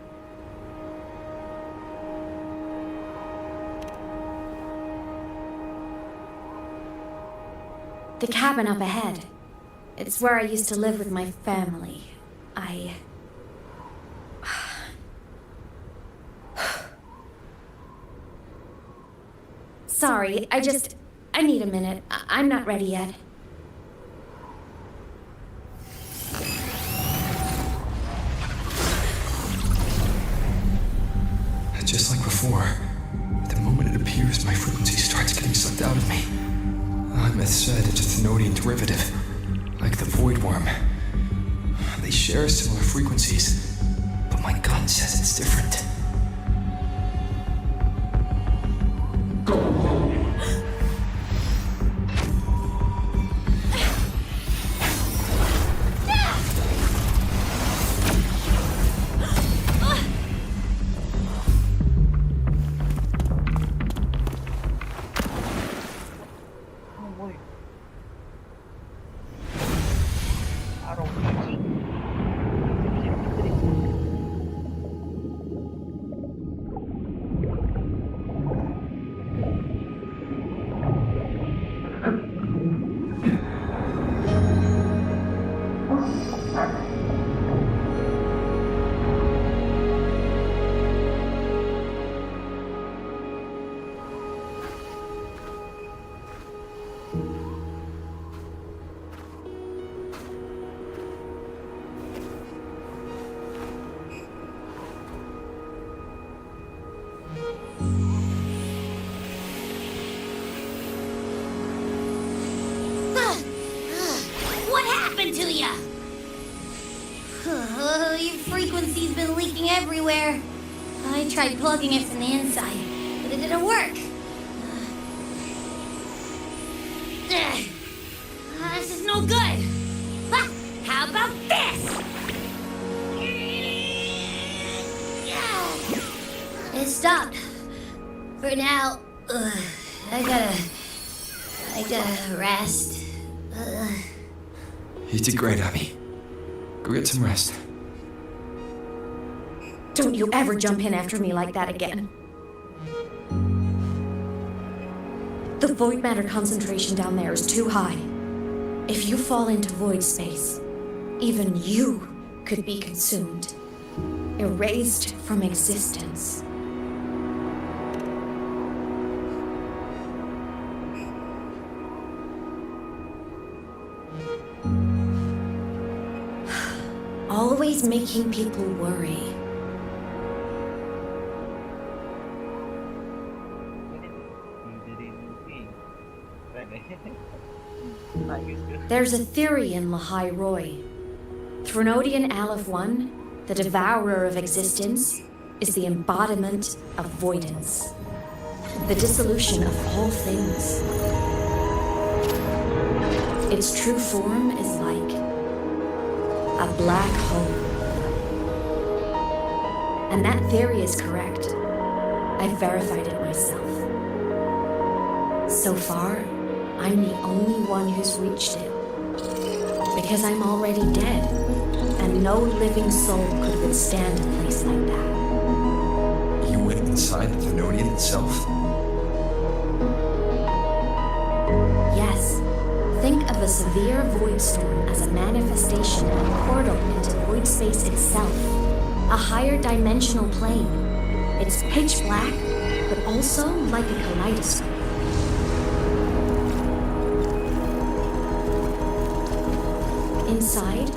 Speaker 4: The cabin up ahead. It's where I used to live with my family. Sorry, I need a minute. I'm not ready yet.
Speaker 3: Just like before, the moment it appears, my frequency starts getting sucked out of me. Ahmed said it's a Thenodian derivative, like the void worm. They share similar frequencies, but my gut says it's different.
Speaker 8: To ya. Your frequency's been leaking everywhere. I tried plugging it from the inside, but it didn't work.
Speaker 4: stop. For now, I gotta rest.
Speaker 3: You did great, Abby. Go get some rest.
Speaker 4: Don't you ever jump in after me like that again. The void matter concentration down there is too high. If you fall into void space, even you could be consumed, erased from existence. Always making people worry. There's a theory in Lahai Roy. Threnodian Aleph 1, the devourer of existence, is the embodiment of voidance, the dissolution of all things. Its true form is like a black hole. And that theory is correct. I've verified it myself. So far, I'm the only one who's reached it. Because I'm already dead, and no living soul could withstand a place like that.
Speaker 3: You went inside the Thenodian itself?
Speaker 4: Yes. Think of a severe void storm as a manifestation and a portal into void space itself. A higher dimensional plane. It's pitch black, but also like a kaleidoscope. Inside,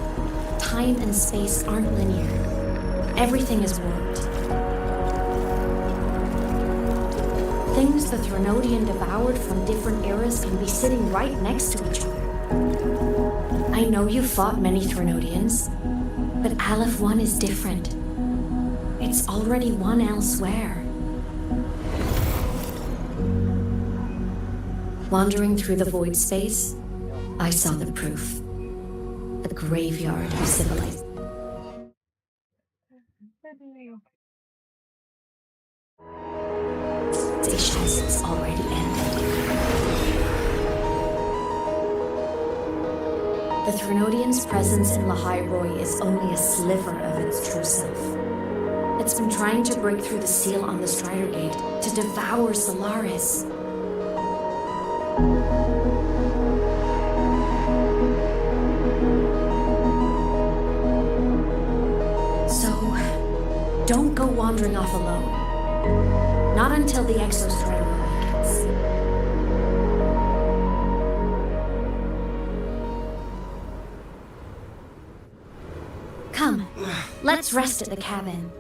Speaker 4: time and space aren't linear. Everything is warped. Things the Threnodian devoured from different eras can be sitting right next to each other. I know you fought many Threnodians, but Aleph 1 is different. It's already won elsewhere. Wandering through the void space, I saw the proof. A graveyard of civilization. Civilizations already ended. The Threnodian's presence in Lahai Roy is only a sliver of its true self. It's been trying to break through the seal on the Strider Gate to devour Solaris. Don't go wandering off alone. Not until the Exostrider awakens. Come, let's rest at the cabin.